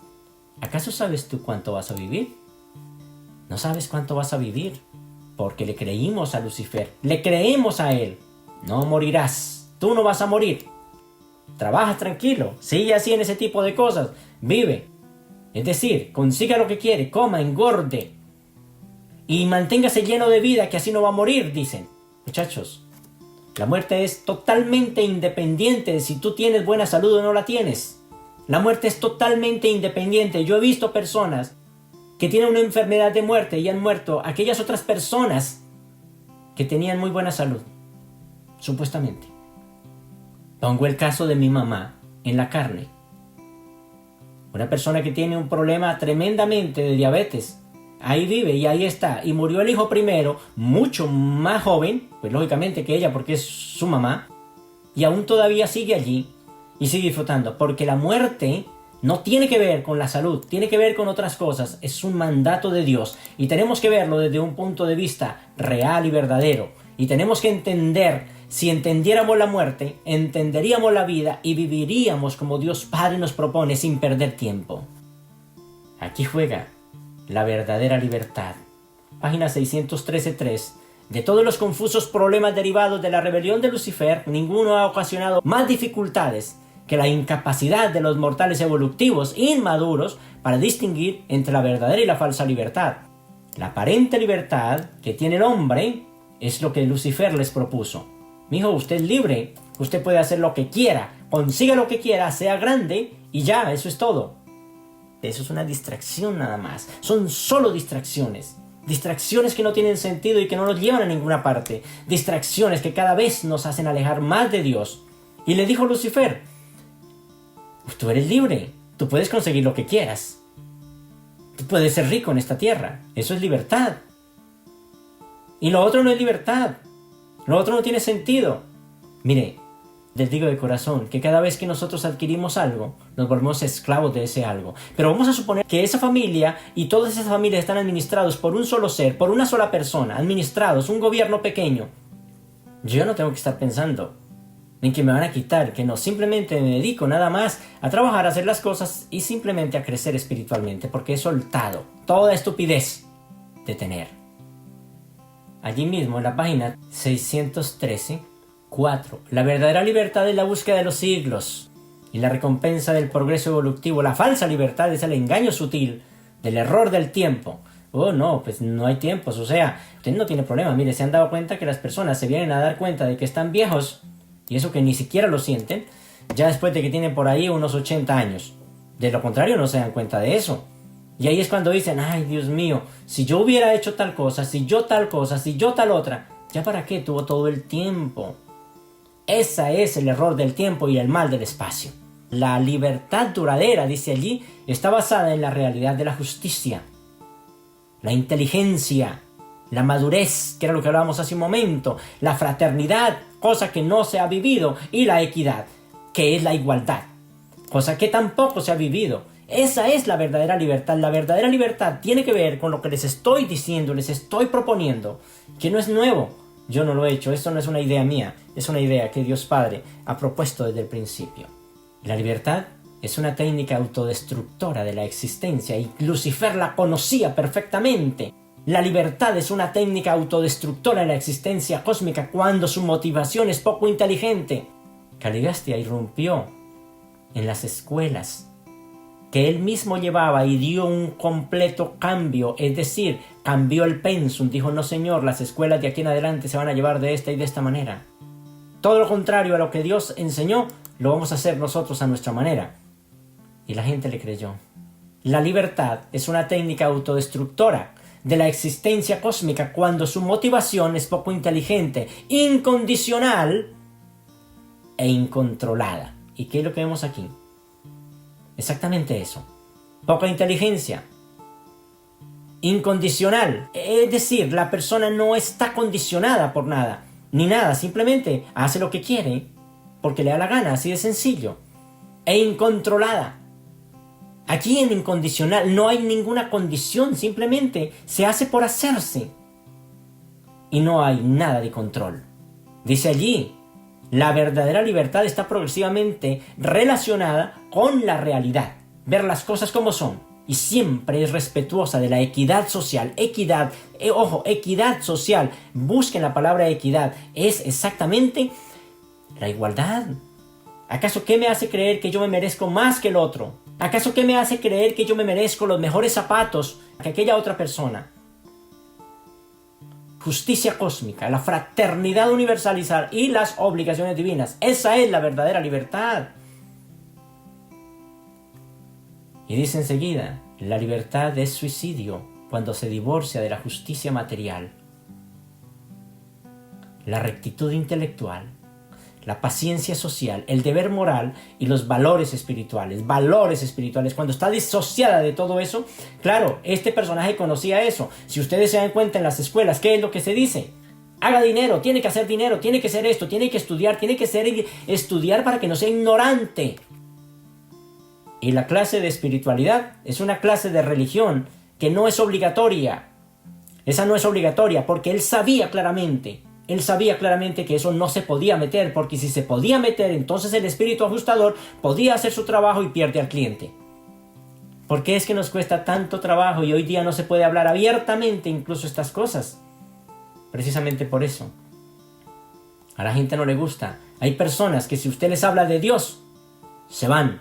¿Acaso sabes tú cuánto vas a vivir? No sabes cuánto vas a vivir. Porque le creímos a Lucifer, le creemos a él. No morirás, tú no vas a morir. Trabaja tranquilo, sigue así en ese tipo de cosas, vive. Es decir, consiga lo que quiere, coma, engorde. Y manténgase lleno de vida, que así no va a morir, dicen. Muchachos, la muerte es totalmente independiente de si tú tienes buena salud o no la tienes. La muerte es totalmente independiente. Yo he visto personas que tienen una enfermedad de muerte y han muerto aquellas otras personas que tenían muy buena salud, supuestamente. Pongo el caso de mi mamá en la carne. Una persona que tiene un problema tremendamente de diabetes. Ahí vive y ahí está. Y murió el hijo primero, mucho más joven, pues lógicamente que ella porque es su mamá. Y aún todavía sigue allí y sigue disfrutando. Porque la muerte no tiene que ver con la salud, tiene que ver con otras cosas. Es un mandato de Dios y tenemos que verlo desde un punto de vista real y verdadero. Y tenemos que entender, si entendiéramos la muerte, entenderíamos la vida y viviríamos como Dios Padre nos propone sin perder tiempo. Aquí juega la verdadera libertad. Página 613.3. De todos los confusos problemas derivados de la rebelión de Lucifer, ninguno ha ocasionado más dificultades que la incapacidad de los mortales evolutivos inmaduros para distinguir entre la verdadera y la falsa libertad. La aparente libertad que tiene el hombre es lo que Lucifer les propuso. Mijo, usted es libre, usted puede hacer lo que quiera, consiga lo que quiera, sea grande y ya, eso es todo. Eso es una distracción nada más, son solo distracciones. Distracciones que no tienen sentido y que no nos llevan a ninguna parte. Distracciones que cada vez nos hacen alejar más de Dios. Y le dijo Lucifer, tú eres libre, tú puedes conseguir lo que quieras. Tú puedes ser rico en esta tierra, eso es libertad. Y lo otro no es libertad, lo otro no tiene sentido. Mire, les digo de corazón que cada vez que nosotros adquirimos algo, nos volvemos esclavos de ese algo. Pero vamos a suponer que esa familia y todas esas familias están administrados por un solo ser, por una sola persona, administrados, un gobierno pequeño. Yo no tengo que estar pensando en que me van a quitar, que no, simplemente me dedico nada más a trabajar, a hacer las cosas y simplemente a crecer espiritualmente, porque he soltado toda estupidez de tener. Allí mismo en la página 613, 4. La verdadera libertad es la búsqueda de los siglos y la recompensa del progreso evolutivo. La falsa libertad es el engaño sutil del error del tiempo. Oh, no, pues no hay tiempos. O sea, usted no tiene problema. Mire, se han dado cuenta que las personas se vienen a dar cuenta de que están viejos, y eso que ni siquiera lo sienten, ya después de que tienen por ahí unos 80 años. De lo contrario, no se dan cuenta de eso. Y ahí es cuando dicen, ay, Dios mío, si yo hubiera hecho tal cosa, si yo tal cosa, si yo tal otra, ¿ya para qué tuvo todo el tiempo? Ese es el error del tiempo y el mal del espacio. La libertad duradera, dice allí, está basada en la realidad de la justicia, la inteligencia, la madurez, que era lo que hablábamos hace un momento, la fraternidad, cosa que no se ha vivido, y la equidad, que es la igualdad, cosa que tampoco se ha vivido. Esa es la verdadera libertad. La verdadera libertad tiene que ver con lo que les estoy diciendo, les estoy proponiendo, que no es nuevo. Yo no lo he hecho, esto no es una idea mía, es una idea que Dios Padre ha propuesto desde el principio. La libertad es una técnica autodestructora de la existencia y Lucifer la conocía perfectamente. La libertad es una técnica autodestructora de la existencia cósmica cuando su motivación es poco inteligente. Caligastia irrumpió en las escuelas que él mismo llevaba y dio un completo cambio, es decir, cambió el pensum, dijo, no señor, las escuelas de aquí en adelante se van a llevar de esta y de esta manera. Todo lo contrario a lo que Dios enseñó, lo vamos a hacer nosotros a nuestra manera. Y la gente le creyó. La libertad es una técnica autodestructora de la existencia cósmica cuando su motivación es poco inteligente, incondicional e incontrolada. ¿Y qué es lo que vemos aquí? Exactamente eso. Poca inteligencia. Incondicional. Es decir, la persona no está condicionada por nada, ni nada. Simplemente hace lo que quiere porque le da la gana, así de sencillo. E incontrolada. Aquí en incondicional no hay ninguna condición. Simplemente se hace por hacerse. Y no hay nada de control. Dice allí, la verdadera libertad está progresivamente relacionada con la realidad. Ver las cosas como son. Y siempre es respetuosa de la equidad social. Equidad, equidad social. Busquen la palabra equidad. Es exactamente la igualdad. ¿Acaso qué me hace creer que yo me merezco más que el otro? ¿Acaso qué me hace creer que yo me merezco los mejores zapatos que aquella otra persona? Justicia cósmica, la fraternidad universalizada y las obligaciones divinas. Esa es la verdadera libertad. Y dice enseguida, la libertad es suicidio cuando se divorcia de la justicia material. La rectitud intelectual, la paciencia social, el deber moral y los valores espirituales. Valores espirituales. Cuando está disociada de todo eso, claro, este personaje conocía eso. Si ustedes se dan cuenta en las escuelas, ¿qué es lo que se dice? Haga dinero, tiene que hacer dinero, tiene que ser esto, tiene que estudiar para que no sea ignorante. Y la clase de espiritualidad es una clase de religión que no es obligatoria. Esa no es obligatoria porque él sabía claramente que eso no se podía meter, porque si se podía meter, entonces el espíritu ajustador podía hacer su trabajo y pierde al cliente. ¿Por qué es que nos cuesta tanto trabajo y hoy día no se puede hablar abiertamente incluso estas cosas? Precisamente por eso. A la gente no le gusta. Hay personas que si usted les habla de Dios, se van.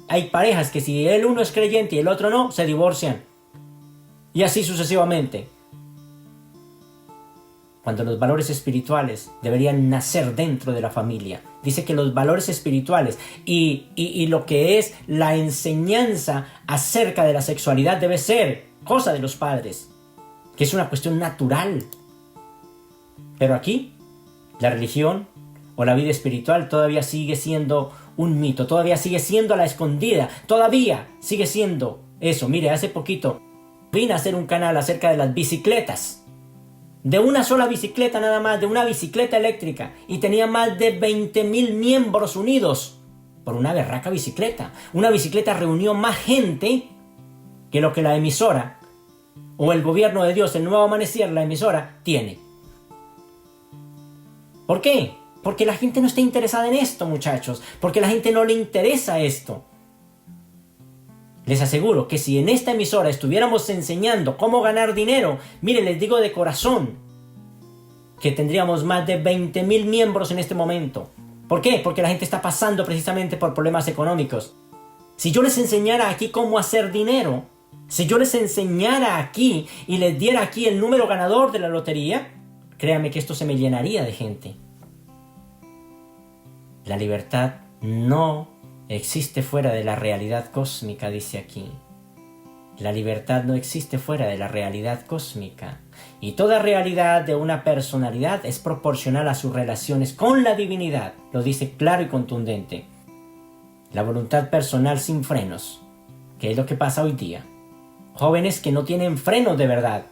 Hay parejas que si el uno es creyente y el otro no, se divorcian. Y así sucesivamente. Cuando los valores espirituales deberían nacer dentro de la familia. Dice que los valores espirituales y lo que es la enseñanza acerca de la sexualidad debe ser cosa de los padres, que es una cuestión natural. Pero aquí, la religión o la vida espiritual todavía sigue siendo un mito, todavía sigue siendo a la escondida, todavía sigue siendo eso. Mire, hace poquito vine a hacer un canal acerca de las bicicletas, de una sola bicicleta nada más, de una bicicleta eléctrica, y tenía más de 20,000 miembros unidos por una berraca bicicleta. Una bicicleta reunió más gente que lo que la emisora o el gobierno de Dios, el Nuevo Amanecer, la emisora, tiene. ¿Por qué? Porque la gente no está interesada en esto, muchachos. Porque la gente no le interesa esto. Les aseguro que si en esta emisora estuviéramos enseñando cómo ganar dinero, mire, les digo de corazón que tendríamos más de 20,000 miembros en este momento. ¿Por qué? Porque la gente está pasando precisamente por problemas económicos. Si yo les enseñara aquí cómo hacer dinero, si yo les enseñara aquí y les diera aquí el número ganador de la lotería, créanme que esto se me llenaría de gente. La libertad no existe fuera de la realidad cósmica, dice aquí. La libertad no existe fuera de la realidad cósmica. Y toda realidad de una personalidad es proporcional a sus relaciones con la divinidad. Lo dice claro y contundente. La voluntad personal sin frenos, que es lo que pasa hoy día. Jóvenes que no tienen frenos de verdad.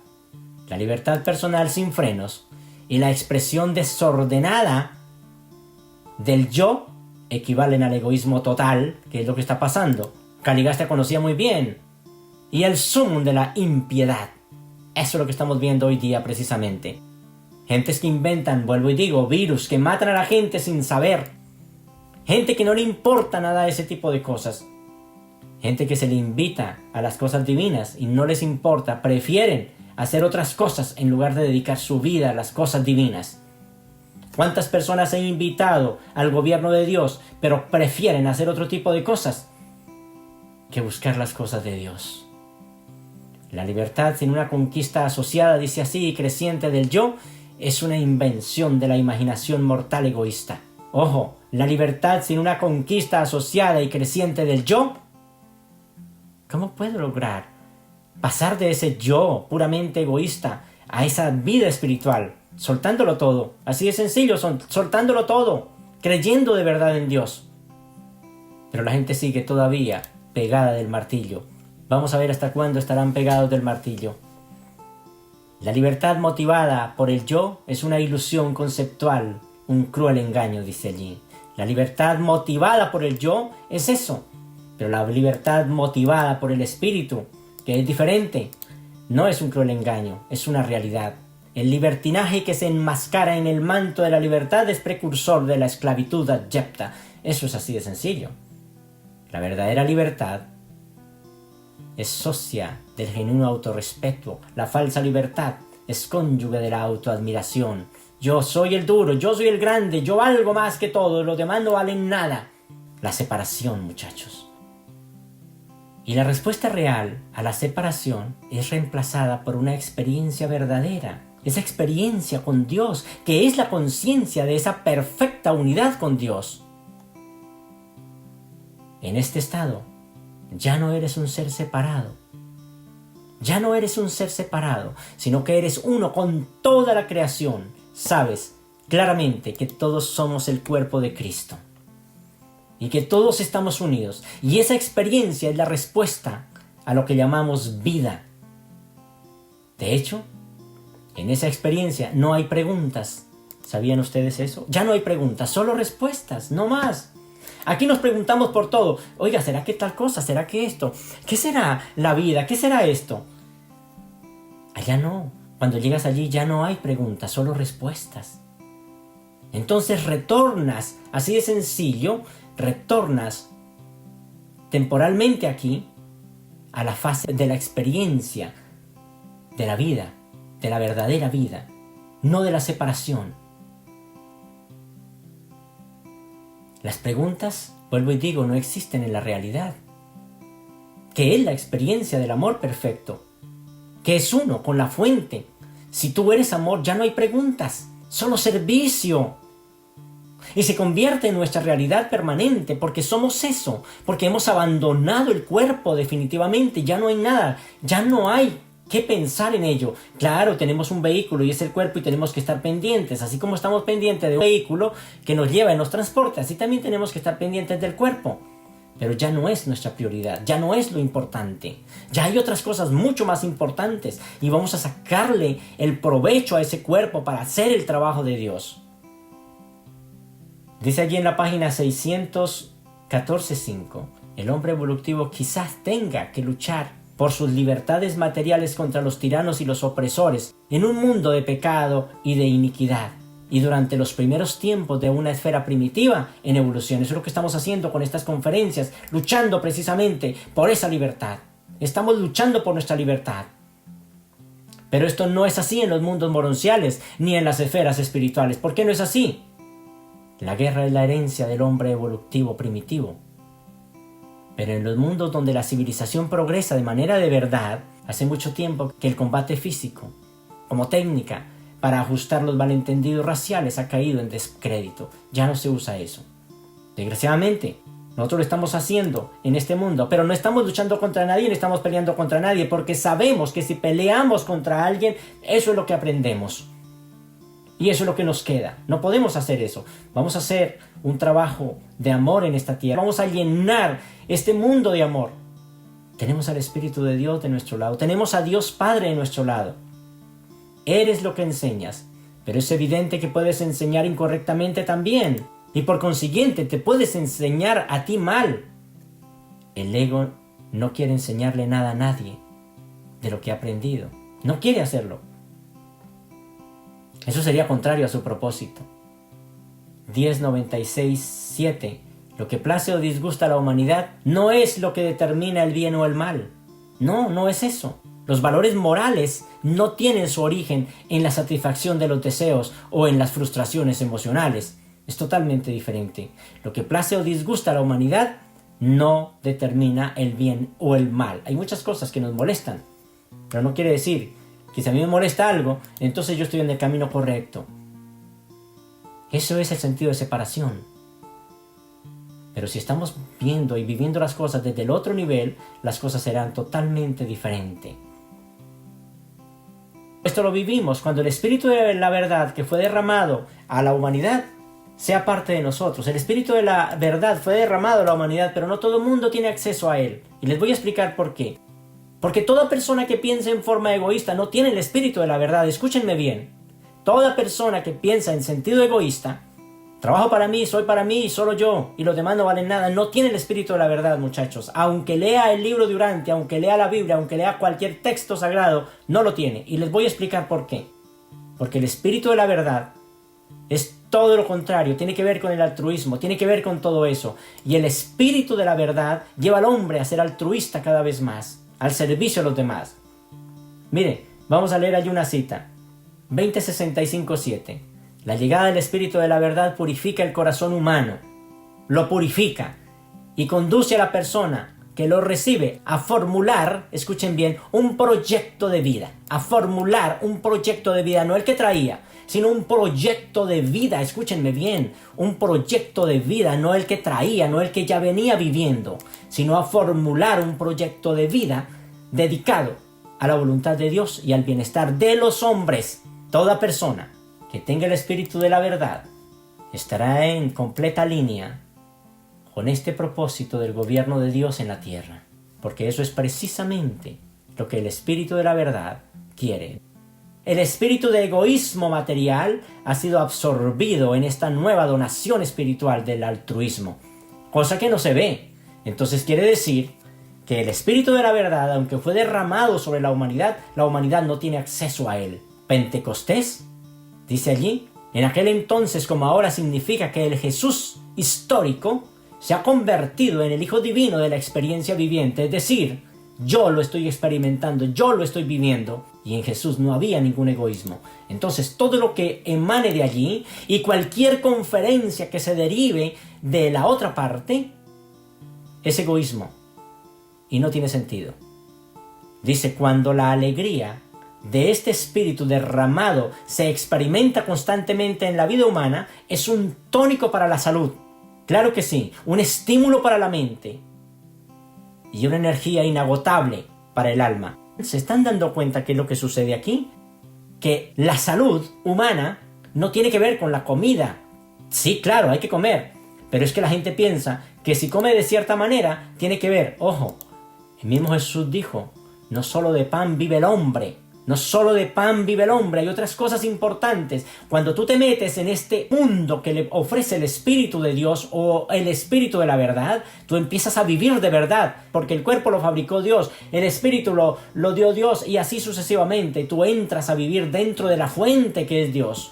La libertad personal sin frenos y la expresión desordenada del yo equivalen al egoísmo total, que es lo que está pasando. Caligasta conocía muy bien. Y el sumum de la impiedad. Eso es lo que estamos viendo hoy día precisamente. Gentes que inventan, vuelvo y digo, virus, que matan a la gente sin saber. Gente que no le importa nada de ese tipo de cosas. Gente que se le invita a las cosas divinas y no les importa, prefieren hacer otras cosas en lugar de dedicar su vida a las cosas divinas. ¿Cuántas personas he invitado al gobierno de Dios, pero prefieren hacer otro tipo de cosas que buscar las cosas de Dios? La libertad sin una conquista asociada, dice así, y creciente del yo, es una invención de la imaginación mortal egoísta. Ojo, la libertad sin una conquista asociada y creciente del yo, ¿cómo puedo lograr pasar de ese yo puramente egoísta a esa vida espiritual? Soltándolo todo, así de sencillo, soltándolo todo, creyendo de verdad en Dios. Pero la gente sigue todavía pegada del martillo. Vamos a ver hasta cuándo estarán pegados del martillo. La libertad motivada por el yo es una ilusión conceptual, un cruel engaño, dice allí. La libertad motivada por el yo es eso, pero la libertad motivada por el espíritu, que es diferente, no es un cruel engaño, es una realidad. El libertinaje que se enmascara en el manto de la libertad es precursor de la esclavitud adyepta. Eso es así de sencillo. La verdadera libertad es socia del genuino autorrespeto. La falsa libertad es cónyuge de la autoadmiración. Yo soy el duro, yo soy el grande, yo valgo más que todo, los demás no valen nada. La separación, muchachos. Y la respuesta real a la separación es reemplazada por una experiencia verdadera. Esa experiencia con Dios, que es la conciencia de esa perfecta unidad con Dios. En este estado, ya no eres un ser separado. Ya no eres un ser separado, sino que eres uno con toda la creación. Sabes claramente que todos somos el cuerpo de Cristo. Y que todos estamos unidos. Y esa experiencia es la respuesta a lo que llamamos vida. De hecho, en esa experiencia no hay preguntas. ¿Sabían ustedes eso? Ya no hay preguntas, solo respuestas, no más. Aquí nos preguntamos por todo. Oiga, ¿será que tal cosa? ¿Será que esto? ¿Qué será la vida? ¿Qué será esto? Allá no. Cuando llegas allí ya no hay preguntas, solo respuestas. Entonces retornas, así de sencillo, retornas temporalmente aquí a la fase de la experiencia de la vida, de la verdadera vida, no de la separación. Las preguntas, vuelvo y digo, no existen en la realidad. ¿Qué es la experiencia del amor perfecto? Que es uno con la fuente. Si tú eres amor, ya no hay preguntas, solo servicio. Y se convierte en nuestra realidad permanente, porque somos eso, porque hemos abandonado el cuerpo definitivamente, ya no hay nada, ya no hay qué pensar en ello. Claro, tenemos un vehículo y es el cuerpo y tenemos que estar pendientes. Así como estamos pendientes de un vehículo que nos lleva y nos transporta, así también tenemos que estar pendientes del cuerpo. Pero ya no es nuestra prioridad, ya no es lo importante. Ya hay otras cosas mucho más importantes y vamos a sacarle el provecho a ese cuerpo para hacer el trabajo de Dios. Dice allí en la página 614.5, el hombre evolutivo quizás tenga que luchar por sus libertades materiales contra los tiranos y los opresores en un mundo de pecado y de iniquidad. Y durante los primeros tiempos de una esfera primitiva en evolución. Eso es lo que estamos haciendo con estas conferencias, luchando precisamente por esa libertad. Estamos luchando por nuestra libertad. Pero esto no es así en los mundos moronciales ni en las esferas espirituales. ¿Por qué no es así? La guerra es la herencia del hombre evolutivo primitivo. Pero en los mundos donde la civilización progresa de manera de verdad, hace mucho tiempo que el combate físico, como técnica, para ajustar los malentendidos raciales ha caído en descrédito. Ya no se usa eso. Desgraciadamente, nosotros lo estamos haciendo en este mundo, pero no estamos luchando contra nadie, ni estamos peleando contra nadie, porque sabemos que si peleamos contra alguien, eso es lo que aprendemos. Y eso es lo que nos queda. No podemos hacer eso. Vamos a hacer un trabajo de amor en esta tierra. Vamos a llenar este mundo de amor. Tenemos al Espíritu de Dios de nuestro lado. Tenemos a Dios Padre de nuestro lado. Eres lo que enseñas, pero es evidente que puedes enseñar incorrectamente también, y por consiguiente te puedes enseñar a ti mal. El ego no quiere enseñarle nada a nadie de lo que ha aprendido. No quiere hacerlo. Eso sería contrario a su propósito. 10.96.7. Lo que place o disgusta a la humanidad no es lo que determina el bien o el mal. No, no es eso. Los valores morales no tienen su origen en la satisfacción de los deseos o en las frustraciones emocionales. Es totalmente diferente. Lo que place o disgusta a la humanidad no determina el bien o el mal. Hay muchas cosas que nos molestan, pero no quiere decir que si a mí me molesta algo, entonces yo estoy en el camino correcto. Eso es el sentido de separación. Pero si estamos viendo y viviendo las cosas desde el otro nivel, las cosas serán totalmente diferentes. Esto lo vivimos cuando el Espíritu de la verdad que fue derramado a la humanidad sea parte de nosotros. El Espíritu de la verdad fue derramado a la humanidad, pero no todo el mundo tiene acceso a él. Y les voy a explicar por qué. Porque toda persona que piensa en forma egoísta no tiene el Espíritu de la verdad. Escúchenme bien. Toda persona que piensa en sentido egoísta, trabajo para mí, soy para mí y solo yo, y los demás no valen nada, no tiene el Espíritu de la verdad, muchachos. Aunque lea el libro de Urantia, aunque lea la Biblia, aunque lea cualquier texto sagrado, no lo tiene. Y les voy a explicar por qué. Porque el Espíritu de la verdad es todo lo contrario, tiene que ver con el altruismo, tiene que ver con todo eso. Y el Espíritu de la verdad lleva al hombre a ser altruista cada vez más, al servicio a los demás. Mire, vamos a leer allí una cita. 20.65.7. La llegada del Espíritu de la verdad purifica el corazón humano, lo purifica y conduce a la persona que lo recibe a formular, escuchen bien, un proyecto de vida. A formular un proyecto de vida, no el que traía, sino un proyecto de vida, escúchenme bien, un proyecto de vida, no el que traía, no el que ya venía viviendo, sino a formular un proyecto de vida dedicado a la voluntad de Dios y al bienestar de los hombres. Toda persona que tenga el Espíritu de la verdad estará en completa línea con este propósito del gobierno de Dios en la tierra, porque eso es precisamente lo que el Espíritu de la verdad quiere. El espíritu de egoísmo material ha sido absorbido en esta nueva donación espiritual del altruismo, cosa que no se ve. Entonces quiere decir que el Espíritu de la verdad, aunque fue derramado sobre la humanidad no tiene acceso a él. Pentecostés, dice allí, en aquel entonces como ahora significa que el Jesús histórico se ha convertido en el Hijo Divino de la experiencia viviente, es decir, yo lo estoy experimentando, yo lo estoy viviendo, y en Jesús no había ningún egoísmo. Entonces todo lo que emane de allí y cualquier conferencia que se derive de la otra parte es egoísmo y no tiene sentido. Dice, cuando la alegría de este espíritu derramado se experimenta constantemente en la vida humana, es un tónico para la salud. Claro que sí, un estímulo para la mente y una energía inagotable para el alma. ¿Se están dando cuenta qué es lo que sucede aquí? Que la salud humana no tiene que ver con la comida. Sí, claro, hay que comer. Pero es que la gente piensa que si come de cierta manera, tiene que ver. Ojo, el mismo Jesús dijo, no solo de pan vive el hombre. No solo de pan vive el hombre, hay otras cosas importantes. Cuando tú te metes en este mundo que le ofrece el Espíritu de Dios o el Espíritu de la verdad, tú empiezas a vivir de verdad, porque el cuerpo lo fabricó Dios, el Espíritu lo dio Dios y así sucesivamente. Tú entras a vivir dentro de la fuente que es Dios.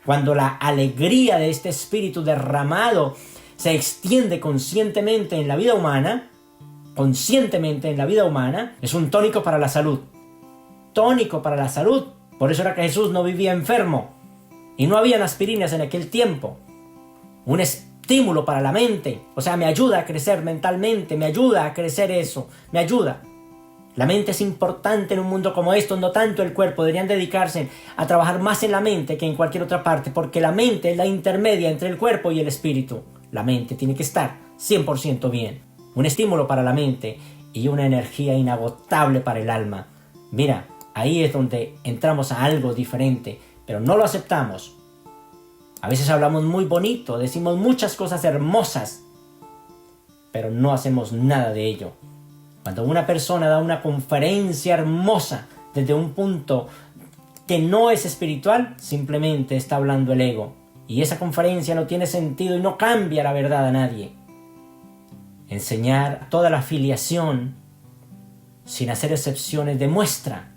Cuando la alegría de este Espíritu derramado se extiende conscientemente en la vida humana, es un tónico para la salud. Tónico para la salud. Por eso era que Jesús no vivía enfermo y no habían aspirinas en aquel tiempo. Un estímulo para la mente, o sea, me ayuda a crecer mentalmente, me ayuda a crecer eso, me ayuda. La mente es importante en un mundo como esto, no tanto el cuerpo. Deberían dedicarse a trabajar más en la mente que en cualquier otra parte, porque la mente es la intermedia entre el cuerpo y el espíritu. La mente tiene que estar 100% bien. Un estímulo para la mente y una energía inagotable para el alma. Mira, ahí es donde entramos a algo diferente, pero no lo aceptamos. A veces hablamos muy bonito, decimos muchas cosas hermosas, pero no hacemos nada de ello. Cuando una persona da una conferencia hermosa desde un punto que no es espiritual, simplemente está hablando el ego. Y esa conferencia no tiene sentido y no cambia la verdad a nadie. Enseñar toda la filiación, sin hacer excepciones, demuestra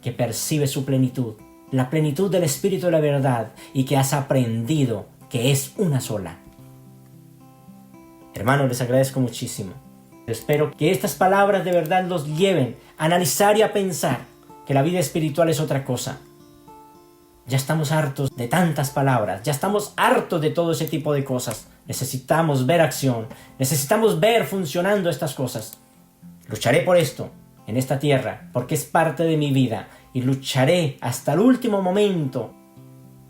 que percibe su plenitud, la plenitud del Espíritu de la verdad y que has aprendido que es una sola. Hermanos, les agradezco muchísimo. Espero que estas palabras de verdad los lleven a analizar y a pensar que la vida espiritual es otra cosa. Ya estamos hartos de tantas palabras, ya estamos hartos de todo ese tipo de cosas. Necesitamos ver acción, necesitamos ver funcionando estas cosas. Lucharé por esto en esta tierra, porque es parte de mi vida, y lucharé hasta el último momento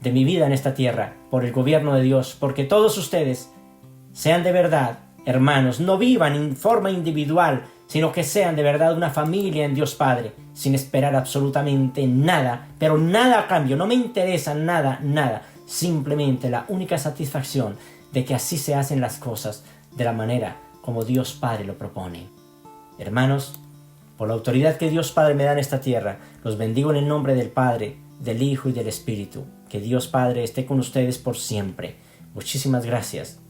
de mi vida en esta tierra, por el gobierno de Dios, porque todos ustedes sean de verdad hermanos, no vivan en forma individual, sino que sean de verdad una familia en Dios Padre, sin esperar absolutamente nada, pero nada a cambio, no me interesa nada, simplemente la única satisfacción de que así se hacen las cosas de la manera como Dios Padre lo propone. Hermanos, por la autoridad que Dios Padre me da en esta tierra, los bendigo en el nombre del Padre, del Hijo y del Espíritu. Que Dios Padre esté con ustedes por siempre. Muchísimas gracias.